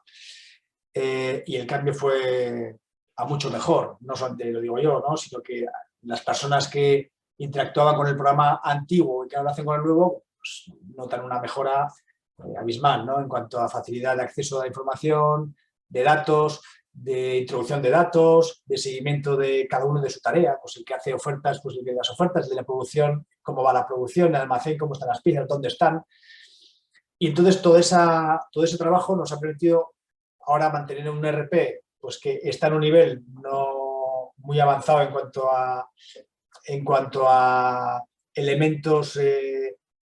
Y el cambio fue a mucho mejor, no solamente lo digo yo, ¿no? Sino que las personas que interactuaban con el programa antiguo y que ahora lo hacen con el nuevo, pues, notan una mejora abismal, ¿no? En cuanto a facilidad de acceso a la información, de datos, de introducción de datos, de seguimiento de cada uno de su tarea, pues el que hace ofertas, pues el que las ofertas, el de la producción, cómo va la producción, el almacén, cómo están las piezas, dónde están. Y entonces todo ese trabajo nos ha permitido ahora mantener un ERP pues que está en un nivel no muy avanzado en cuanto a elementos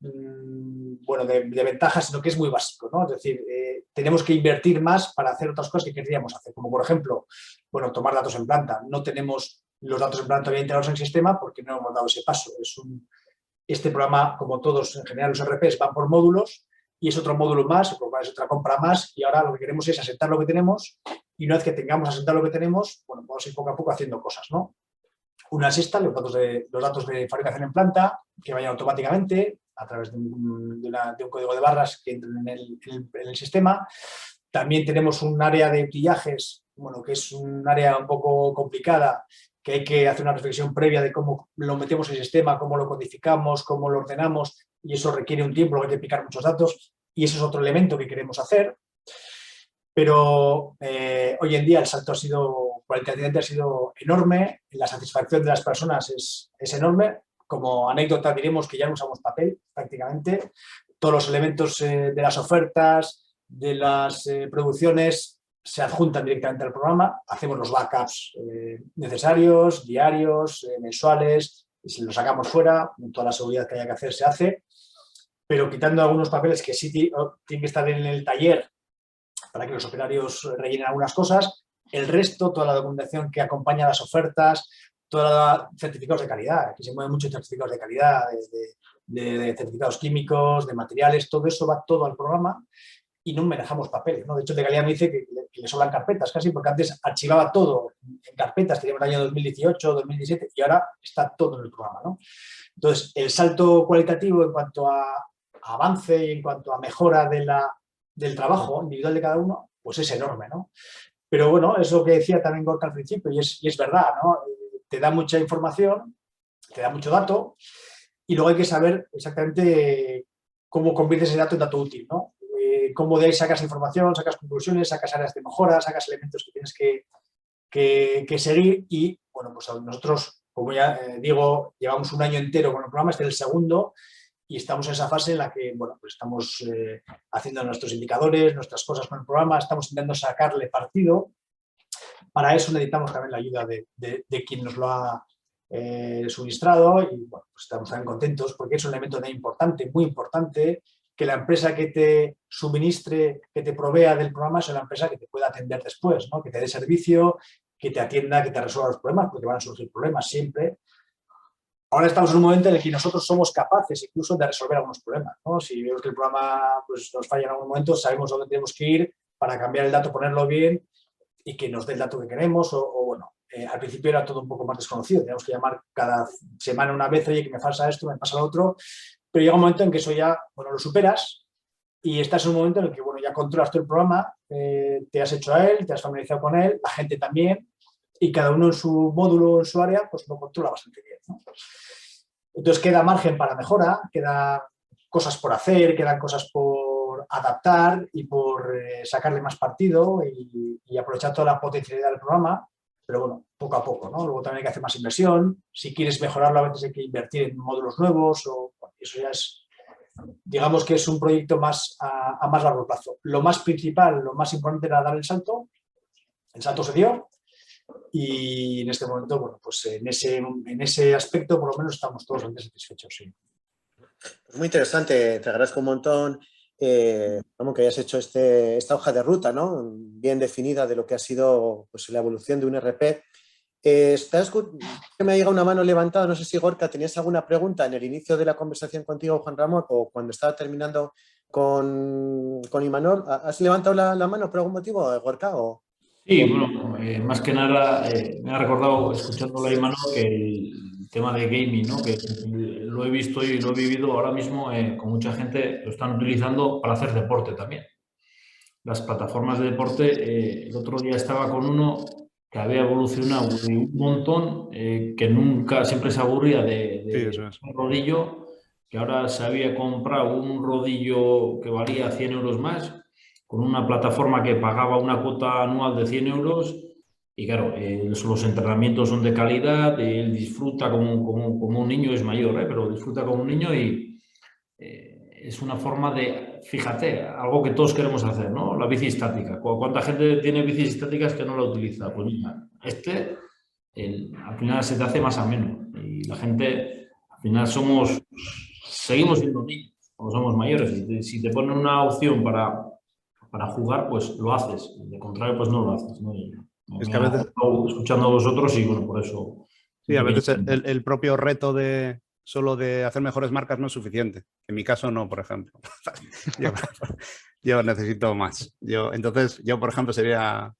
bueno, de ventajas, sino que es muy básico, ¿no? Es decir, tenemos que invertir más para hacer otras cosas que queríamos hacer, como por ejemplo, bueno, tomar datos en planta. No tenemos los datos en planta todavía integrados en el sistema porque no hemos dado ese paso. Este programa, como todos en general los ERPs, van por módulos y es otro módulo más, por lo cual es otra compra más, y ahora lo que queremos es asentar lo que tenemos y una vez que tengamos asentado lo que tenemos, bueno, vamos a ir poco a poco haciendo cosas, ¿no? Una es esta, los datos de fabricación en planta, que vayan automáticamente a través de un código de barras que entren en el sistema. También tenemos un área de utillajes, bueno, que es un área un poco complicada, que hay que hacer una reflexión previa de cómo lo metemos en el sistema, cómo lo codificamos, cómo lo ordenamos, y eso requiere un tiempo, hay que picar muchos datos, y eso es otro elemento que queremos hacer. Pero hoy en día el salto cualitativamente ha sido enorme, la satisfacción de las personas es enorme. Como anécdota diremos que ya no usamos papel prácticamente. Todos los elementos de las ofertas, de las producciones se adjuntan directamente al programa, hacemos los backups necesarios, diarios, mensuales, y si lo sacamos fuera, toda la seguridad que haya que hacer se hace, pero quitando algunos papeles que sí tienen que estar en el taller para que los operarios rellenen algunas cosas, el resto, toda la documentación que acompaña a las ofertas, todos los certificados de calidad, que se mueven muchos certificados de calidad, de certificados químicos, de materiales, todo eso va todo al programa y no manejamos papeles, ¿no? De hecho, de calidad me dice que le sobran carpetas casi, porque antes archivaba todo en carpetas, teníamos el año 2018, 2017 y ahora está todo en el programa, ¿no? Entonces, el salto cualitativo en cuanto a avance y en cuanto a mejora del trabajo individual de cada uno, pues es enorme, ¿no? Pero bueno, es lo que decía también Gorka al principio y es verdad, ¿no? Te da mucha información, te da mucho dato y luego hay que saber exactamente cómo conviertes ese dato en dato útil, ¿no? Cómo de ahí sacas información, sacas conclusiones, sacas áreas de mejora, sacas elementos que tienes que seguir y, bueno, pues nosotros, como ya digo, llevamos un año entero con el programa, este es el segundo y estamos en esa fase en la que, bueno, pues estamos haciendo nuestros indicadores, nuestras cosas con el programa, estamos intentando sacarle partido. Para eso necesitamos también la ayuda de quien nos lo ha suministrado y, bueno, pues estamos también contentos porque es un elemento muy importante, que la empresa que te suministre, que te provea del programa es una empresa que te pueda atender después, ¿no? Que te dé servicio, que te atienda, que te resuelva los problemas, porque van a surgir problemas siempre. Ahora estamos en un momento en el que nosotros somos capaces incluso de resolver algunos problemas, ¿no? Si vemos que el programa pues, nos falla en algún momento, sabemos dónde tenemos que ir para cambiar el dato, ponerlo bien y que nos dé el dato que queremos o bueno, al principio era todo un poco más desconocido, teníamos que llamar cada semana una vez, oye, que me pasa esto, me pasa lo otro, pero llega un momento en que eso ya, bueno, lo superas y estás en un momento en el que, bueno, ya controlas todo el programa, te has hecho a él, te has familiarizado con él, la gente también, y cada uno en su módulo, en su área, pues lo controla bastante bien, ¿no? Entonces queda margen para mejora, quedan cosas por hacer, quedan cosas por adaptar y por sacarle más partido y aprovechar toda la potencialidad del programa, pero bueno, poco a poco, ¿no? Luego también hay que hacer más inversión, si quieres mejorarlo a veces hay que invertir en módulos nuevos, o bueno, eso ya es, digamos que es un proyecto más a más largo plazo. Lo más principal, lo más importante era dar el salto se dio. Y en este momento, bueno, pues en ese aspecto por lo menos estamos todos bastante satisfechos, sí. Muy interesante, te agradezco un montón como que hayas hecho esta hoja de ruta, ¿no? Bien definida de lo que ha sido pues, la evolución de un RP. Me ha llegado una mano levantada, no sé si Gorka, ¿tenías alguna pregunta en el inicio de la conversación contigo, Juan Ramón, o cuando estaba terminando con Imanol? ¿Has levantado la mano por algún motivo, Gorka? Sí, bueno, más que nada me ha recordado, escuchándolo a Imanol, que el tema de gaming, ¿no? Que lo he visto y lo he vivido ahora mismo con mucha gente, lo están utilizando para hacer deporte también. Las plataformas de deporte, el otro día estaba con uno que había evolucionado un montón, que nunca, siempre se aburría de un rodillo, que ahora se había comprado un rodillo que valía 100 euros más, con una plataforma que pagaba una cuota anual de 100 euros y claro, los entrenamientos son de calidad, él disfruta como un niño, es mayor, pero disfruta como un niño y es una forma de, fíjate, algo que todos queremos hacer, ¿no? La bici estática. ¿Cuánta gente tiene bicis estáticas que no la utiliza? Pues mira, al final se te hace más ameno y la gente, al final seguimos siendo niños, o somos mayores y si te ponen una opción para jugar, pues lo haces. De contrario, pues no lo haces, ¿no? Es que a veces, escuchando a vosotros y bueno, por eso. Sí, a veces el propio reto solo de hacer mejores marcas no es suficiente. En mi caso no, por ejemplo. yo necesito más. Entonces, por ejemplo, sería...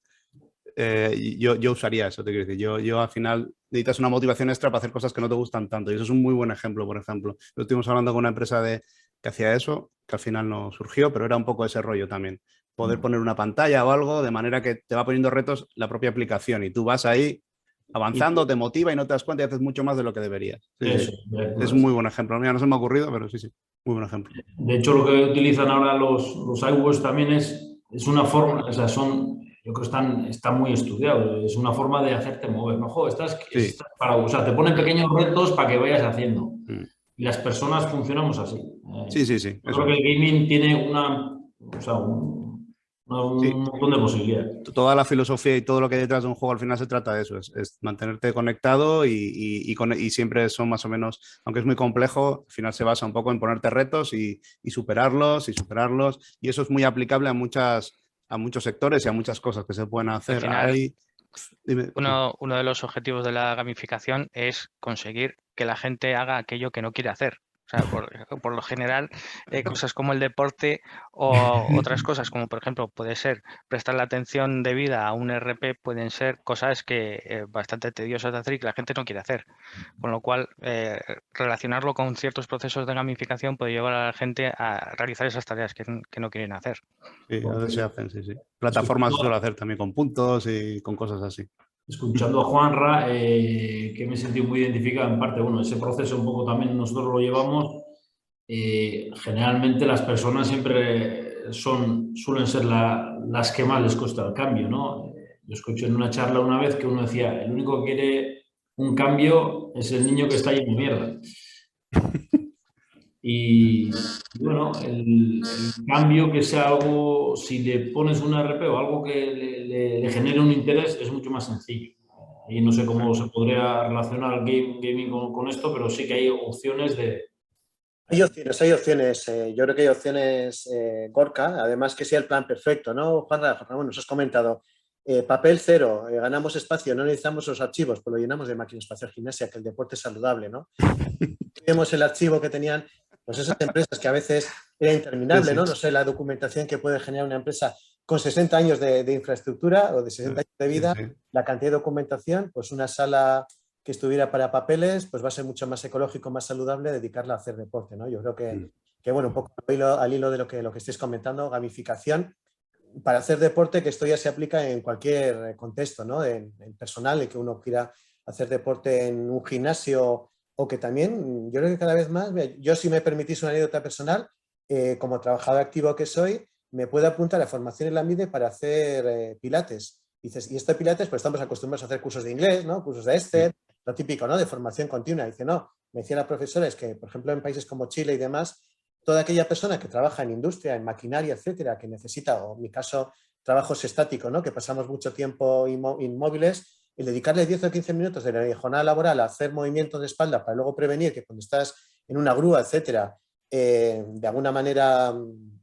yo usaría eso, te quiero decir. Yo al final necesitas una motivación extra para hacer cosas que no te gustan tanto. Y eso es un muy buen ejemplo, por ejemplo. Lo estuvimos hablando con una empresa que hacía eso, que al final no surgió, pero era un poco ese rollo también. Poder poner una pantalla o algo de manera que te va poniendo retos la propia aplicación y tú vas ahí avanzando, te motiva y no te das cuenta y haces mucho más de lo que deberías. Sí, eso, sí. Es un muy buen ejemplo. Mira, no se me ha ocurrido, pero sí, muy buen ejemplo. De hecho, lo que utilizan ahora los iWatch también es una forma, o sea, yo creo que está muy estudiado, es una forma de hacerte mover, ¿no? Joder, estás o sea, te ponen pequeños retos para que vayas haciendo. Y las personas funcionamos así. Sí. Yo creo que el gaming tiene Un montón de posibilidades. Toda la filosofía y todo lo que hay detrás de un juego al final se trata de eso, es mantenerte conectado y siempre son más o menos, aunque es muy complejo, al final se basa un poco en ponerte retos y superarlos y eso es muy aplicable a muchos sectores y a muchas cosas que se pueden hacer. Al final, uno de los objetivos de la gamificación es conseguir que la gente haga aquello que no quiere hacer. O sea, por lo general, cosas como el deporte o otras cosas, como por ejemplo puede ser prestar la atención debida a un RP, pueden ser cosas que bastante tediosas de hacer y que la gente no quiere hacer. Con lo cual, relacionarlo con ciertos procesos de gamificación puede llevar a la gente a realizar esas tareas que no quieren hacer. Sí, a veces se hacen, sí. Plataformas se suele hacer también con puntos y con cosas así. Escuchando a Juanra, que me he sentido muy identificado en parte, bueno, ese proceso un poco también nosotros lo llevamos. Generalmente las personas siempre suelen ser las que más les cuesta el cambio, ¿no? Yo escuché en una charla una vez que uno decía, el único que quiere un cambio es el niño que está lleno de mierda. Y bueno, el cambio que sea algo, si le pones un RP o algo que le genere un interés, es mucho más sencillo. Y no sé cómo se podría relacionar el gaming con esto, pero sí que hay opciones de... Hay opciones. Yo creo que hay opciones, Gorka, además que sea el plan perfecto, ¿no? Juan Ramón, nos has comentado, papel cero, ganamos espacio, no necesitamos los archivos, pues lo llenamos de máquina espacial gimnasia, que el deporte es saludable, ¿no? Vemos el archivo que tenían pues esas empresas que a veces era interminable, ¿no? No sé, la documentación que puede generar una empresa con 60 años de infraestructura o de 60 años de vida, la cantidad de documentación, pues una sala que estuviera para papeles, pues va a ser mucho más ecológico, más saludable dedicarla a hacer deporte, ¿no? Yo creo que bueno, un poco al hilo de lo que estáis comentando, gamificación, para hacer deporte, que esto ya se aplica en cualquier contexto, ¿no? En personal, en que uno quiera hacer deporte en un gimnasio o que también, yo creo que cada vez más, yo si me permitís una anécdota personal, como trabajador activo que soy, me puedo apuntar a formación en la MIDE para hacer pilates. Y dices, y esto de pilates, pues estamos acostumbrados a hacer cursos de inglés, ¿no? Cursos de Esther, lo típico, ¿no? De formación continua. Dice, no, me decía la profesora, es que, por ejemplo, en países como Chile y demás, toda aquella persona que trabaja en industria, en maquinaria, etcétera, que necesita, o en mi caso, trabajos estáticos, ¿no? Que pasamos mucho tiempo inmóviles, el dedicarle 10 o 15 minutos de la jornada laboral a hacer movimientos de espalda para luego prevenir que cuando estás en una grúa, etcétera, de alguna manera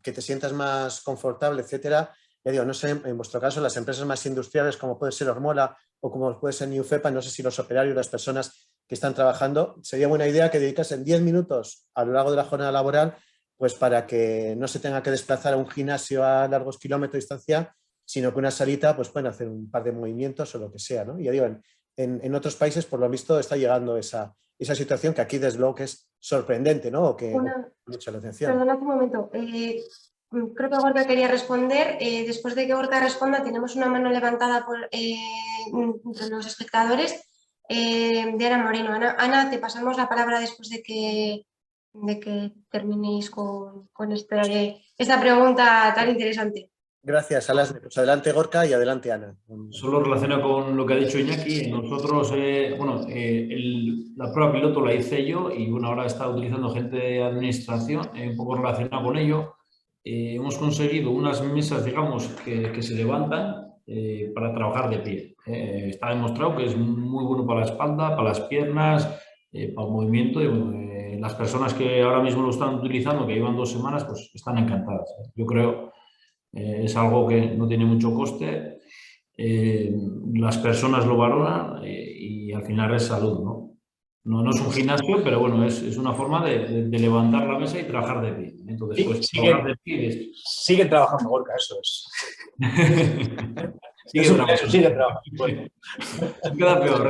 que te sientas más confortable, etcétera. Ya digo, no sé, en vuestro caso, las empresas más industriales como puede ser Hormola o como puede ser Newfepa, no sé si los operarios, las personas que están trabajando, sería buena idea que dedicasen 10 minutos a lo largo de la jornada laboral, pues para que no se tenga que desplazar a un gimnasio a largos kilómetros de distancia, sino que una salita pues pueden hacer un par de movimientos o lo que sea, ¿no? Y ya digo, en otros países, por lo visto, está llegando esa situación que aquí desde luego que es sorprendente, ¿no? O que mucha la atención. Perdona un momento. Creo que Gorka quería responder. Después de que Gorka responda, tenemos una mano levantada entre los espectadores de Ana Moreno. Ana, te pasamos la palabra después de que terminéis con esta pregunta tan interesante. Gracias, Alasne. Pues adelante Gorka y adelante Ana. Solo relacionado con lo que ha dicho Iñaki, nosotros, la prueba piloto la hice yo y bueno, ahora está utilizando gente de administración, un poco relacionado con ello. Hemos conseguido unas mesas, digamos, que se levantan para trabajar de pie. Está demostrado que es muy bueno para la espalda, para las piernas, para el movimiento. Y, las personas que ahora mismo lo están utilizando, que llevan 2 semanas, pues están encantadas. Yo creo es algo que no tiene mucho coste. Las personas lo valoran y al final es salud, ¿no? No es un gimnasio, pero bueno, es una forma de levantar la mesa y trabajar de pie. Entonces, pues, siguen trabajando, Gorka, eso es. Siguen trabajando. Bueno. Queda peor,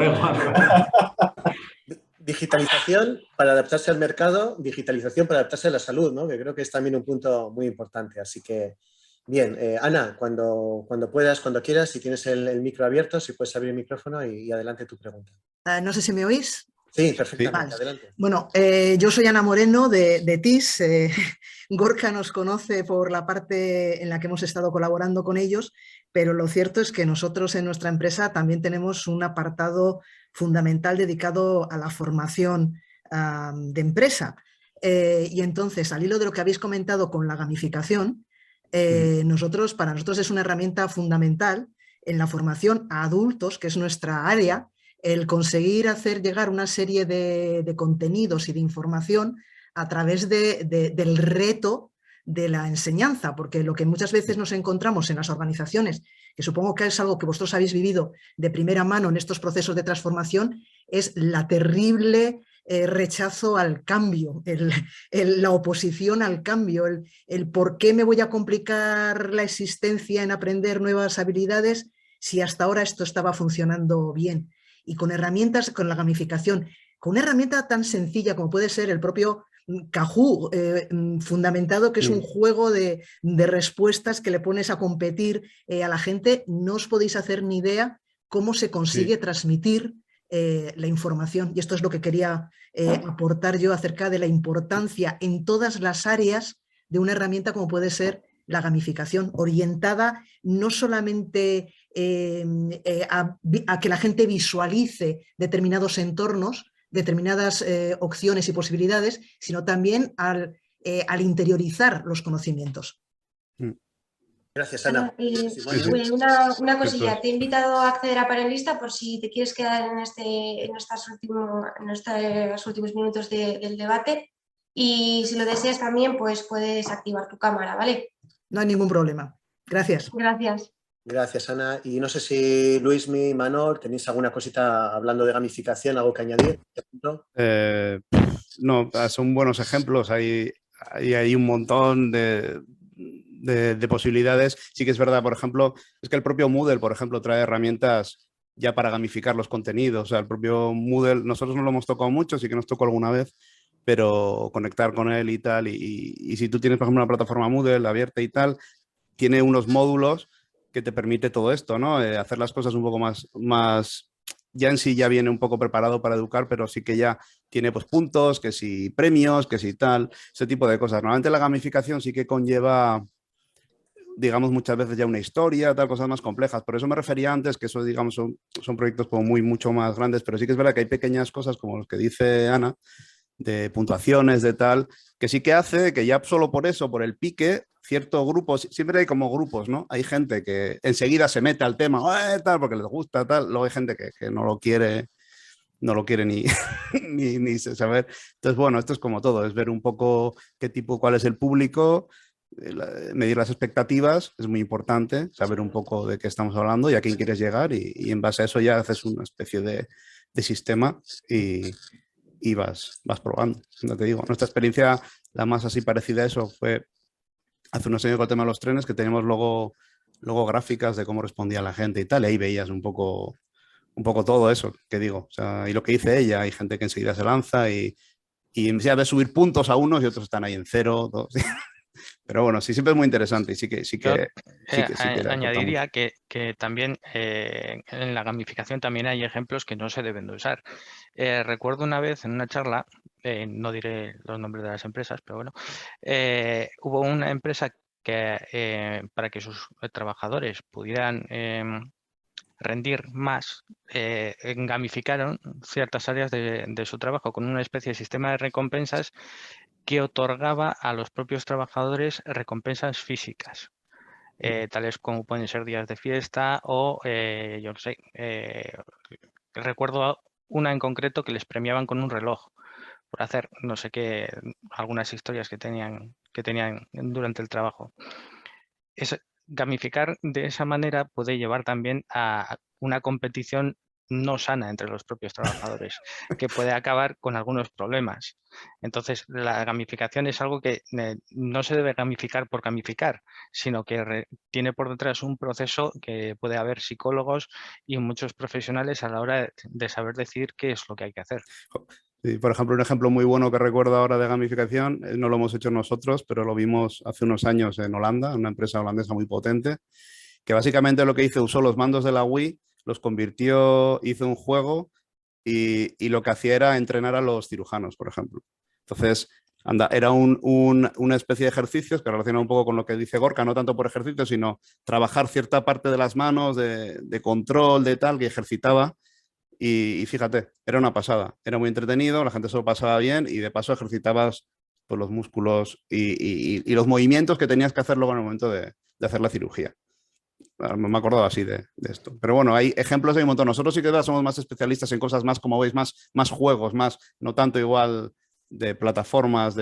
Digitalización para adaptarse al mercado, digitalización para adaptarse a la salud, ¿no? Que creo que es también un punto muy importante. Así que, bien, Ana, cuando puedas, cuando quieras, si tienes el micro abierto, si puedes abrir el micrófono y adelante tu pregunta. No sé si me oís. Sí, perfectamente, vale. Adelante. Bueno, yo soy Ana Moreno de TIS. Gorka nos conoce por la parte en la que hemos estado colaborando con ellos, pero lo cierto es que nosotros en nuestra empresa también tenemos un apartado fundamental dedicado a la formación de empresa. Y entonces, al hilo de lo que habéis comentado con la gamificación, para nosotros es una herramienta fundamental en la formación a adultos, que es nuestra área, el conseguir hacer llegar una serie de contenidos y de información a través del reto de la enseñanza, porque lo que muchas veces nos encontramos en las organizaciones, que supongo que es algo que vosotros habéis vivido de primera mano en estos procesos de transformación, es la terrible rechazo al cambio, la oposición al cambio, el por qué me voy a complicar la existencia en aprender nuevas habilidades si hasta ahora esto estaba funcionando bien. Y con herramientas, con la gamificación, con una herramienta tan sencilla como puede ser el propio Kahoot, fundamentado, que es un juego de respuestas que le pones a competir a la gente, no os podéis hacer ni idea cómo se consigue transmitir la información. Y esto es lo que quería aportar yo acerca de la importancia en todas las áreas de una herramienta como puede ser la gamificación, orientada no solamente a que la gente visualice determinados entornos, determinadas opciones y posibilidades, sino también al interiorizar los conocimientos. Gracias, Ana. Una cosilla, te he invitado a acceder a Panelista por si te quieres quedar en estos últimos minutos del debate, y si lo deseas también, pues puedes activar tu cámara, ¿vale? No hay ningún problema. Gracias. Gracias. Gracias, Ana. Y no sé si Luismi, Manol, ¿tenéis alguna cosita hablando de gamificación, algo que añadir? No, son buenos ejemplos. Hay un montón de posibilidades. Sí que es verdad, por ejemplo, es que el propio Moodle, por ejemplo, trae herramientas ya para gamificar los contenidos. O sea, el propio Moodle, nosotros no lo hemos tocado mucho, sí que nos tocó alguna vez, pero conectar con él y tal. Y si tú tienes, por ejemplo, una plataforma Moodle abierta y tal, tiene unos módulos que te permite todo esto, ¿no? Hacer las cosas un poco más, ya en sí ya viene un poco preparado para educar, pero sí que ya tiene pues puntos, que si premios, que si tal, ese tipo de cosas. Normalmente la gamificación sí que conlleva, digamos, muchas veces ya una historia, tal, cosas más complejas. Por eso me refería antes que eso, digamos, son proyectos como mucho más grandes, pero sí que es verdad que hay pequeñas cosas como los que dice Ana, de puntuaciones, de tal, que sí que hace que ya solo por eso, por el pique, cierto grupo, siempre hay como grupos, ¿no? Hay gente que enseguida se mete al tema, tal, porque les gusta, tal, luego hay gente que no lo quiere ni, ni saber. Entonces, bueno, esto es como todo, es ver un poco cuál es el público, medir las expectativas, es muy importante, saber un poco de qué estamos hablando y a quién quieres llegar y en base a eso ya haces una especie de sistema y vas probando. No te digo, nuestra experiencia, la más así parecida a eso, fue hace unos años con el tema de los trenes, que teníamos luego gráficas de cómo respondía la gente y tal, y ahí veías un poco todo eso que digo. O sea, y lo que dice ella, hay gente que enseguida se lanza y ya ves subir puntos a unos y otros están ahí en 0, 2. Pero bueno, sí, siempre es muy interesante y sí que añadiría que también en la gamificación también hay ejemplos que no se deben de usar. Recuerdo una vez en una charla, no diré los nombres de las empresas, pero bueno, hubo una empresa que para que sus trabajadores pudieran rendir más, gamificaron ciertas áreas de su trabajo con una especie de sistema de recompensas que otorgaba a los propios trabajadores recompensas físicas, tales como pueden ser días de fiesta o, yo no sé, recuerdo una en concreto que les premiaban con un reloj por hacer no sé qué, algunas historias que tenían durante el trabajo. Gamificar de esa manera puede llevar también a una competición no sana entre los propios trabajadores, que puede acabar con algunos problemas. Entonces, la gamificación es algo que no se debe gamificar por gamificar, sino que tiene por detrás un proceso que puede haber psicólogos y muchos profesionales a la hora de saber decir qué es lo que hay que hacer. Sí, por ejemplo, un ejemplo muy bueno que recuerdo ahora de gamificación, no lo hemos hecho nosotros, pero lo vimos hace unos años en Holanda, una empresa holandesa muy potente, que básicamente lo que hizo, usó los mandos de la Wii, los convirtió, hizo un juego y lo que hacía era entrenar a los cirujanos, por ejemplo. Entonces, era una especie de ejercicios que relaciona un poco con lo que dice Gorka, no tanto por ejercicios, sino trabajar cierta parte de las manos, de control, de tal, que ejercitaba. Y fíjate, era una pasada, era muy entretenido, la gente se lo pasaba bien y de paso ejercitabas pues, los músculos y los movimientos que tenías que hacer luego en el momento de hacer la cirugía. Me he acordado así de esto. Pero bueno, hay ejemplos, hay un montón. Nosotros sí que somos más especialistas en cosas más, como veis, más juegos, no tanto igual de plataformas,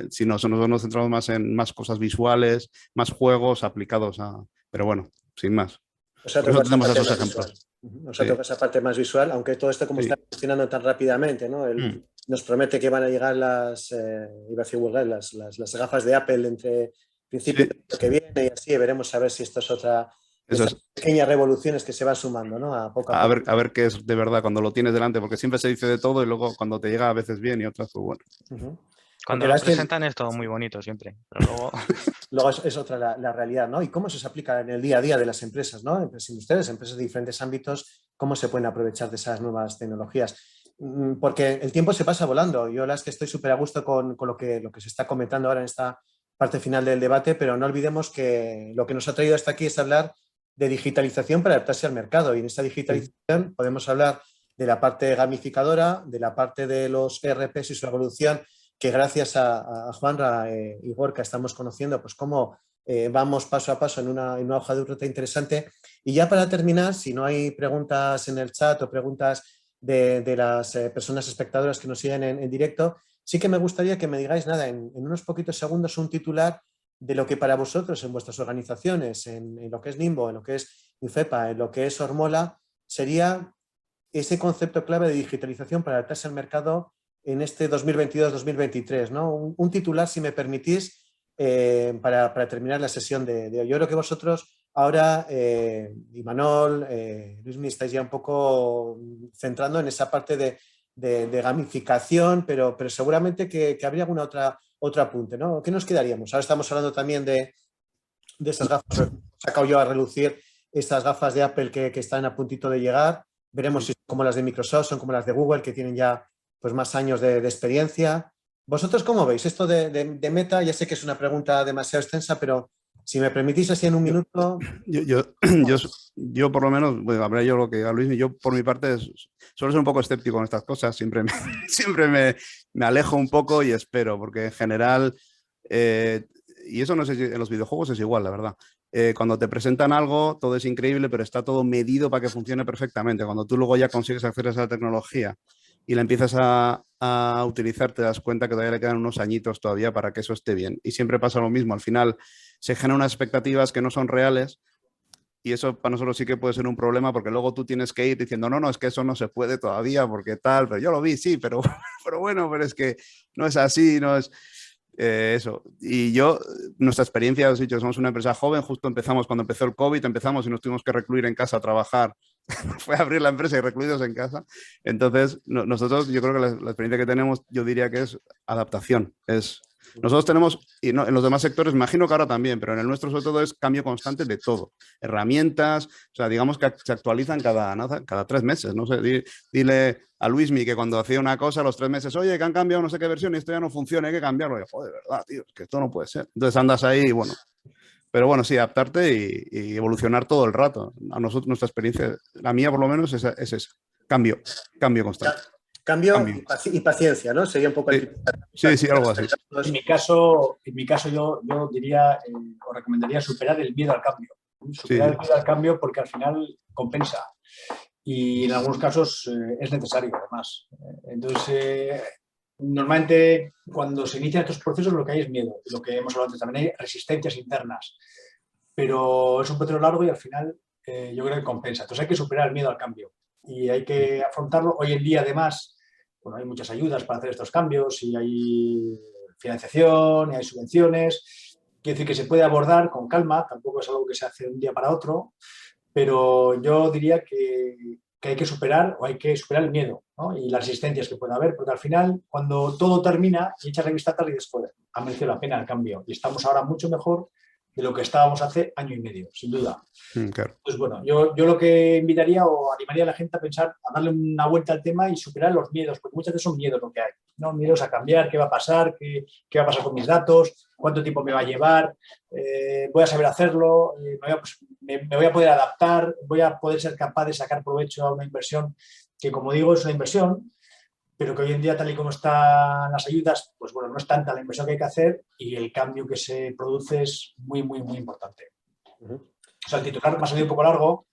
sino nosotros nos centramos más en más cosas visuales, más juegos aplicados a... Pero bueno, sin más. O sea, tenemos esos ejemplos. O sea, toca esa parte más visual, aunque todo esto como está funcionando tan rápidamente, ¿no? Nos promete que van a llegar las gafas de Apple entre principios de que viene y así, veremos a ver si esto es otra de esas pequeñas revoluciones que se van sumando, ¿no? A poco a poco. A ver qué es de verdad cuando lo tienes delante, porque siempre se dice de todo y luego cuando te llega a veces bien y otras, pues bueno. Cuando lo presentan es todo muy bonito siempre, pero luego... Luego es otra la realidad, ¿no? Y cómo eso se aplica en el día a día de las empresas, ¿no? Empresas industriales, empresas de diferentes ámbitos, cómo se pueden aprovechar de esas nuevas tecnologías. Porque el tiempo se pasa volando. Yo la verdad es que estoy súper a gusto con lo que se está comentando ahora en esta parte final del debate, pero no olvidemos que lo que nos ha traído hasta aquí es hablar de digitalización para adaptarse al mercado. Y en esta digitalización podemos hablar de la parte gamificadora, de la parte de los ERPs y su evolución, que gracias a Juanra y Gorka estamos conociendo pues cómo vamos paso a paso en una hoja de ruta interesante. Y ya para terminar, si no hay preguntas en el chat o preguntas de las personas espectadoras que nos siguen en directo, sí que me gustaría que me digáis nada, en unos poquitos segundos, un titular de lo que para vosotros en vuestras organizaciones, en lo que es Nimbo, en lo que es IFEPA, en lo que es Ormola, sería ese concepto clave de digitalización para adaptarse al mercado en este 2022-2023, ¿no? Un titular, si me permitís, para terminar la sesión de hoy. Yo creo que vosotros ahora, Imanol, Luismi, estáis ya un poco centrando en esa parte de gamificación, pero seguramente que habría alguna otro apunte, ¿no? ¿Qué nos quedaríamos? Ahora estamos hablando también de estas gafas, he sacado yo a relucir estas gafas de Apple que están a puntito de llegar. Veremos si son como las de Microsoft, son como las de Google, que tienen ya pues más años de experiencia. ¿Vosotros cómo veis esto de Meta? Ya sé que es una pregunta demasiado extensa, pero si me permitís así en un minuto... Yo por lo menos, bueno, habrá yo lo que diga Luis, yo por mi parte suelo ser un poco escéptico en estas cosas, siempre me alejo un poco y espero, porque en general, y eso no sé si en los videojuegos es igual, la verdad. Cuando te presentan algo, todo es increíble, pero está todo medido para que funcione perfectamente. Cuando tú luego ya consigues acceder a esa tecnología y la empiezas a utilizar, te das cuenta que todavía le quedan unos añitos todavía para que eso esté bien. Y siempre pasa lo mismo, al final se generan unas expectativas que no son reales y eso para nosotros sí que puede ser un problema porque luego tú tienes que ir diciendo, no, es que eso no se puede todavía porque tal, pero yo lo vi, sí, pero bueno, pero es que no es así, no es... eso. Y nuestra experiencia, os he dicho, somos una empresa joven, justo cuando empezó el COVID, empezamos y nos tuvimos que recluir en casa a trabajar. Fue a abrir la empresa y recluidos en casa. Entonces, nosotros, yo creo que la experiencia que tenemos, yo diría que es adaptación. Nosotros tenemos, y no, en los demás sectores, imagino que ahora también, pero en el nuestro sobre todo es cambio constante de todo. Herramientas, o sea, digamos que se actualizan cada 3 meses. No sé, dile a Luismi que cuando hacía una cosa a los 3 meses, oye, que han cambiado no sé qué versión y esto ya no funciona, hay que cambiarlo. Y yo, joder, de verdad, tío, es que esto no puede ser. Entonces andas ahí y bueno. Pero bueno, sí, adaptarte y evolucionar todo el rato. A nosotros, nuestra experiencia, la mía por lo menos, es esa. Cambio constante. Cambio. Y paciencia, ¿no? Sería un poco... Sí, algo así. En mi caso yo diría, os recomendaría superar el miedo al cambio. Superar el miedo al cambio porque al final compensa. Y en algunos casos es necesario, además. Entonces, normalmente cuando se inician estos procesos lo que hay es miedo. Lo que hemos hablado antes también hay resistencias internas. Pero es un proceso largo y al final yo creo que compensa. Entonces hay que superar el miedo al cambio. Y hay que afrontarlo. Hoy en día, además, bueno, hay muchas ayudas para hacer estos cambios y hay financiación y hay subvenciones. Quiere decir que se puede abordar con calma, tampoco es algo que se hace de un día para otro, pero yo diría que hay que superar el miedo, ¿no? Y las resistencias que pueda haber, porque al final, cuando todo termina y echas la vista atrás y dices, joder, ha merecido la pena el cambio y estamos ahora mucho mejor de lo que estábamos hace año y medio, sin duda. Claro. Pues bueno, yo lo que invitaría o animaría a la gente a pensar, a darle una vuelta al tema y superar los miedos, porque muchas veces son miedos lo que hay, ¿no? Miedos a cambiar, qué va a pasar, qué va a pasar con mis datos, cuánto tiempo me va a llevar, voy a saber hacerlo, me voy a poder adaptar, voy a poder ser capaz de sacar provecho a una inversión que, como digo, es una inversión, pero que hoy en día, tal y como están las ayudas, pues bueno, no es tanta la inversión que hay que hacer y el cambio que se produce es muy, muy, muy importante. O sea, el titular me ha salido un poco largo,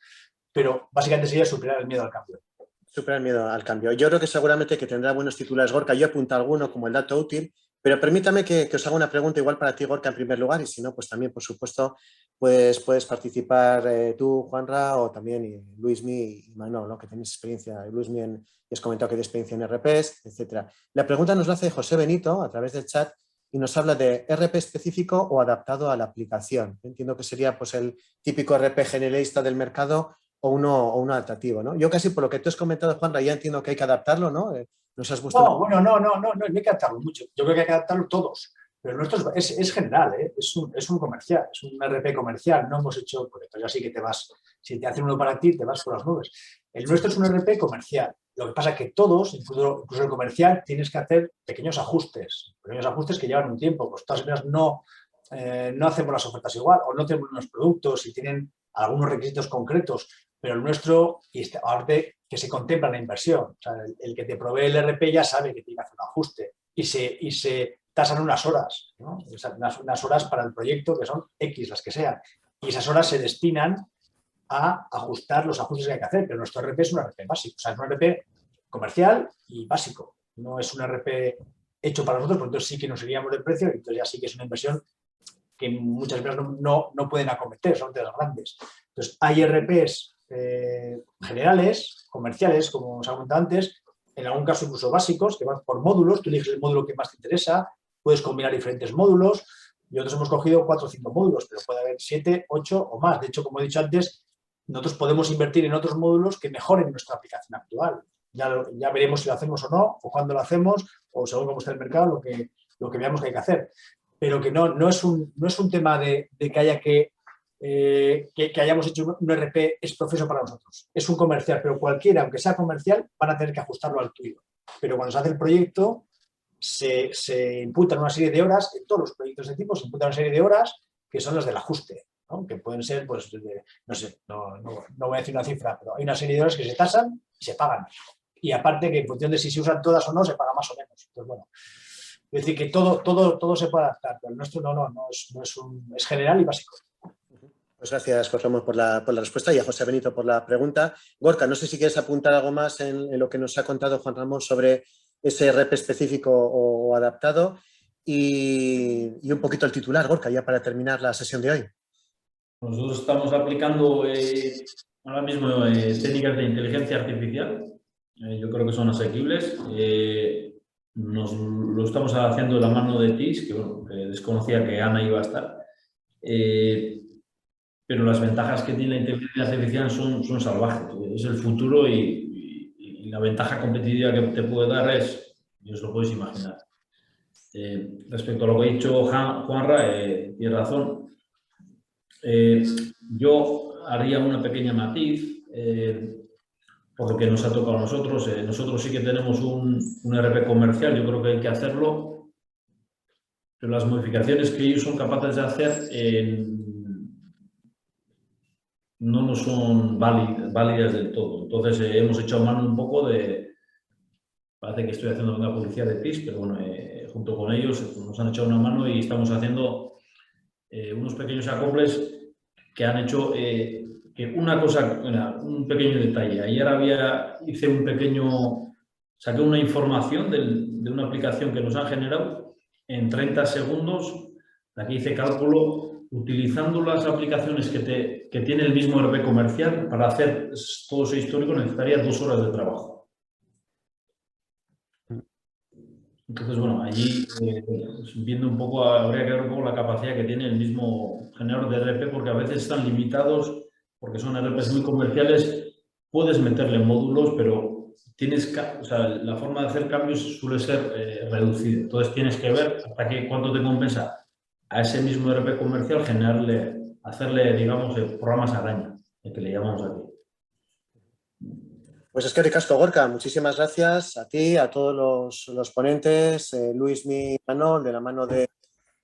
pero básicamente sería superar el miedo al cambio. Superar el miedo al cambio. Yo creo que seguramente que tendrá buenos titulares, Gorka. Yo apunto alguno como el dato útil, pero permítame que os haga una pregunta igual para ti, Gorka, en primer lugar, y si no, pues también, por supuesto, puedes participar tú, Juanra, o también Luismi y Manuel, ¿no? Que tenéis experiencia, Luismi, y has comentado que hay experiencia en RPs, etcétera. La pregunta nos la hace José Benito a través del chat y nos habla de RP específico o adaptado a la aplicación. Entiendo que sería pues, el típico RP generalista del mercado o uno adaptativo, ¿no? Yo casi por lo que tú has comentado, Juanra, ya entiendo que hay que adaptarlo, ¿no? ¿Nos has gustado? No, bueno, no hay que adaptarlo mucho. Yo creo que hay que adaptarlo todos. Pero el nuestro es general, ¿eh? Es un comercial, es un RP comercial. No hemos hecho, porque entonces así que te vas, si te hacen uno para ti, te vas por las nubes. El nuestro es un RP comercial. Lo que pasa es que todos, incluso el comercial, tienes que hacer pequeños ajustes que llevan un tiempo. Pues todas las no hacemos las ofertas igual, o no tenemos unos productos y tienen algunos requisitos concretos, pero el nuestro, y aparte que se contempla la inversión, o sea, el que te provee el RP ya sabe que tiene que hacer un ajuste y se tasan unas horas, ¿no? Unas horas para el proyecto que son X, las que sean, y esas horas se destinan a ajustar los ajustes que hay que hacer, pero nuestro RP es un RP básico, o sea, es un RP comercial y básico, no es un RP hecho para nosotros, porque entonces sí que nos iríamos de precio y entonces ya sí que es una inversión que muchas veces no pueden acometer, son de las grandes. Entonces, hay RPs generales, comerciales, como os he comentado antes, en algún caso incluso básicos, que van por módulos, tú eliges el módulo que más te interesa, puedes combinar diferentes módulos, y nosotros hemos cogido 4 o 5 módulos, pero puede haber 7, 8 o más. De hecho, como he dicho antes, nosotros podemos invertir en otros módulos que mejoren nuestra aplicación actual. Ya veremos si lo hacemos o no, o cuándo lo hacemos, o según cómo está el mercado, lo que veamos que hay que hacer. Pero que no es un tema de que haya que hayamos hecho un RP es proceso para nosotros. Es un comercial, pero cualquiera, aunque sea comercial, van a tener que ajustarlo al tuyo. Pero cuando se hace el proyecto, se imputan una serie de horas, en todos los proyectos de tipo se imputan una serie de horas que son las del ajuste, ¿no? Que pueden ser, pues, no sé, no voy a decir una cifra, pero hay una serie de horas que se tasan y se pagan. Y aparte que en función de si se usan todas o no, se paga más o menos. Entonces, bueno, es decir, que todo se puede adaptar, pero el nuestro es general y básico. Pues gracias, José Ramón, por la respuesta y a José Benito por la pregunta. Gorka, no sé si quieres apuntar algo más en lo que nos ha contado Juan Ramón sobre ese RP específico o adaptado y un poquito el titular, Gorka, ya para terminar la sesión de hoy. Nosotros estamos aplicando ahora mismo técnicas de inteligencia artificial. Yo creo que son asequibles. Lo estamos haciendo de la mano de TIS, que desconocía que Ana iba a estar. Pero las ventajas que tiene la inteligencia artificial son salvajes. Es el futuro y la ventaja competitiva que te puede dar es, y os lo podéis imaginar. Respecto a lo que ha dicho Juanra, tiene razón. Yo haría una pequeña matiz, por lo que nos ha tocado a nosotros. Nosotros sí que tenemos un RP comercial, yo creo que hay que hacerlo, pero las modificaciones que ellos son capaces de hacer no nos son válidas del todo. Entonces hemos echado mano un poco parece que estoy haciendo una publicidad de TIS, pero bueno, junto con ellos nos han echado una mano y estamos haciendo unos pequeños acoples que han hecho que un pequeño detalle. Ayer saqué una información de una aplicación que nos han generado en 30 segundos. Aquí hice cálculo utilizando las aplicaciones que tiene el mismo RP comercial. Para hacer todo ese histórico necesitaría 2 horas de trabajo. Entonces, bueno, allí viendo un poco, habría que ver un poco la capacidad que tiene el mismo generador de RP, porque a veces están limitados, porque son RPs muy comerciales, puedes meterle módulos, pero la forma de hacer cambios suele ser reducida. Entonces tienes que ver hasta cuánto te compensa a ese mismo RP comercial hacerle, digamos, programas araña, el que le llamamos aquí. Pues es que ricasco, Gorka, muchísimas gracias a ti, a todos los ponentes, Luismi, Manol, de la mano de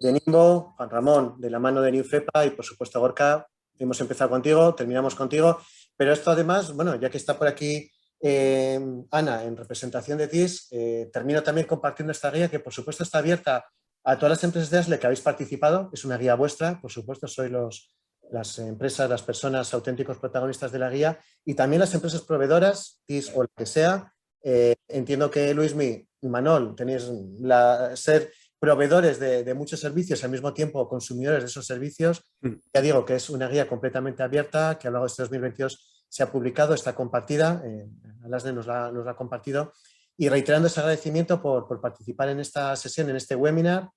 Nimbo, Juan Ramón, de la mano de Newfepa y por supuesto Gorka, hemos empezado contigo, terminamos contigo, pero esto además, bueno, ya que está por aquí Ana, en representación de TIS, termino también compartiendo esta guía que por supuesto está abierta a todas las empresas de ASLE que habéis participado. Es una guía vuestra, por supuesto sois las empresas, las personas auténticos protagonistas de la guía, y también las empresas proveedoras, TIS o la que sea. Entiendo que Luismi y Manol tenéis ser proveedores de muchos servicios y al mismo tiempo consumidores de esos servicios. Ya digo que es una guía completamente abierta que a lo largo de este 2022 se ha publicado, está compartida, Alasne nos la ha compartido, y reiterando ese agradecimiento por participar en esta sesión, en este webinar,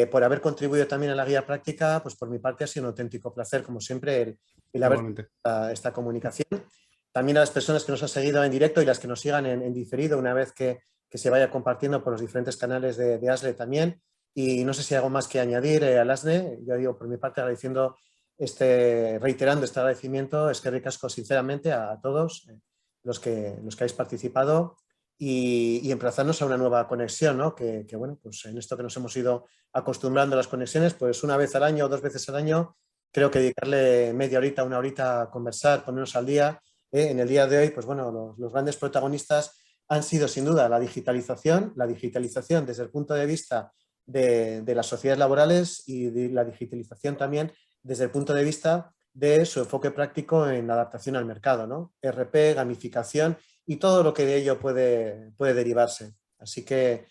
por haber contribuido también a la guía práctica. Pues por mi parte ha sido un auténtico placer, como siempre, el haber esta comunicación. También a las personas que nos han seguido en directo y las que nos sigan en diferido una vez que se vaya compartiendo por los diferentes canales de ASLE también. Y no sé si hay algo más que añadir, Alasne. Yo digo por mi parte agradeciendo reiterando este agradecimiento, eskerrik asko sinceramente a todos los que habéis participado y emplazarnos a una nueva conexión, ¿no? Que bueno, pues en esto que nos hemos ido acostumbrando a las conexiones, pues una vez al año o 2 veces al año, creo que dedicarle media horita, una horita a conversar, ponernos al día. En el día de hoy, pues bueno, los grandes protagonistas han sido sin duda la digitalización desde el punto de vista de las sociedades laborales y de la digitalización también desde el punto de vista de su enfoque práctico en adaptación al mercado, ¿no? RP, gamificación y todo lo que de ello puede derivarse. Así que,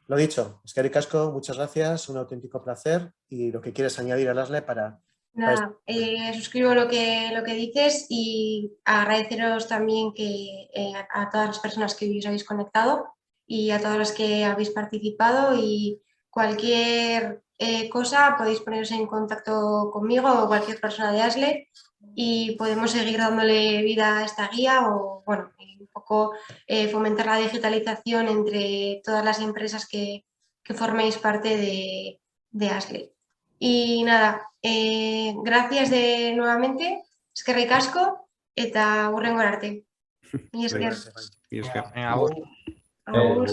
lo dicho, eskerrik asko, muchas gracias, un auténtico placer. Y lo que quieres añadir, Alasne, para... Nada, suscribo lo que dices y agradeceros también que a todas las personas que os habéis conectado y a todos los que habéis participado, y cualquier cosa podéis poneros en contacto conmigo o cualquier persona de ASLE y podemos seguir dándole vida a esta guía o, bueno, un poco fomentar la digitalización entre todas las empresas que forméis parte de ASLE. Y nada, gracias nuevamente, eskerrik asko eta hurrengora arte. Venga, Agur. Agur.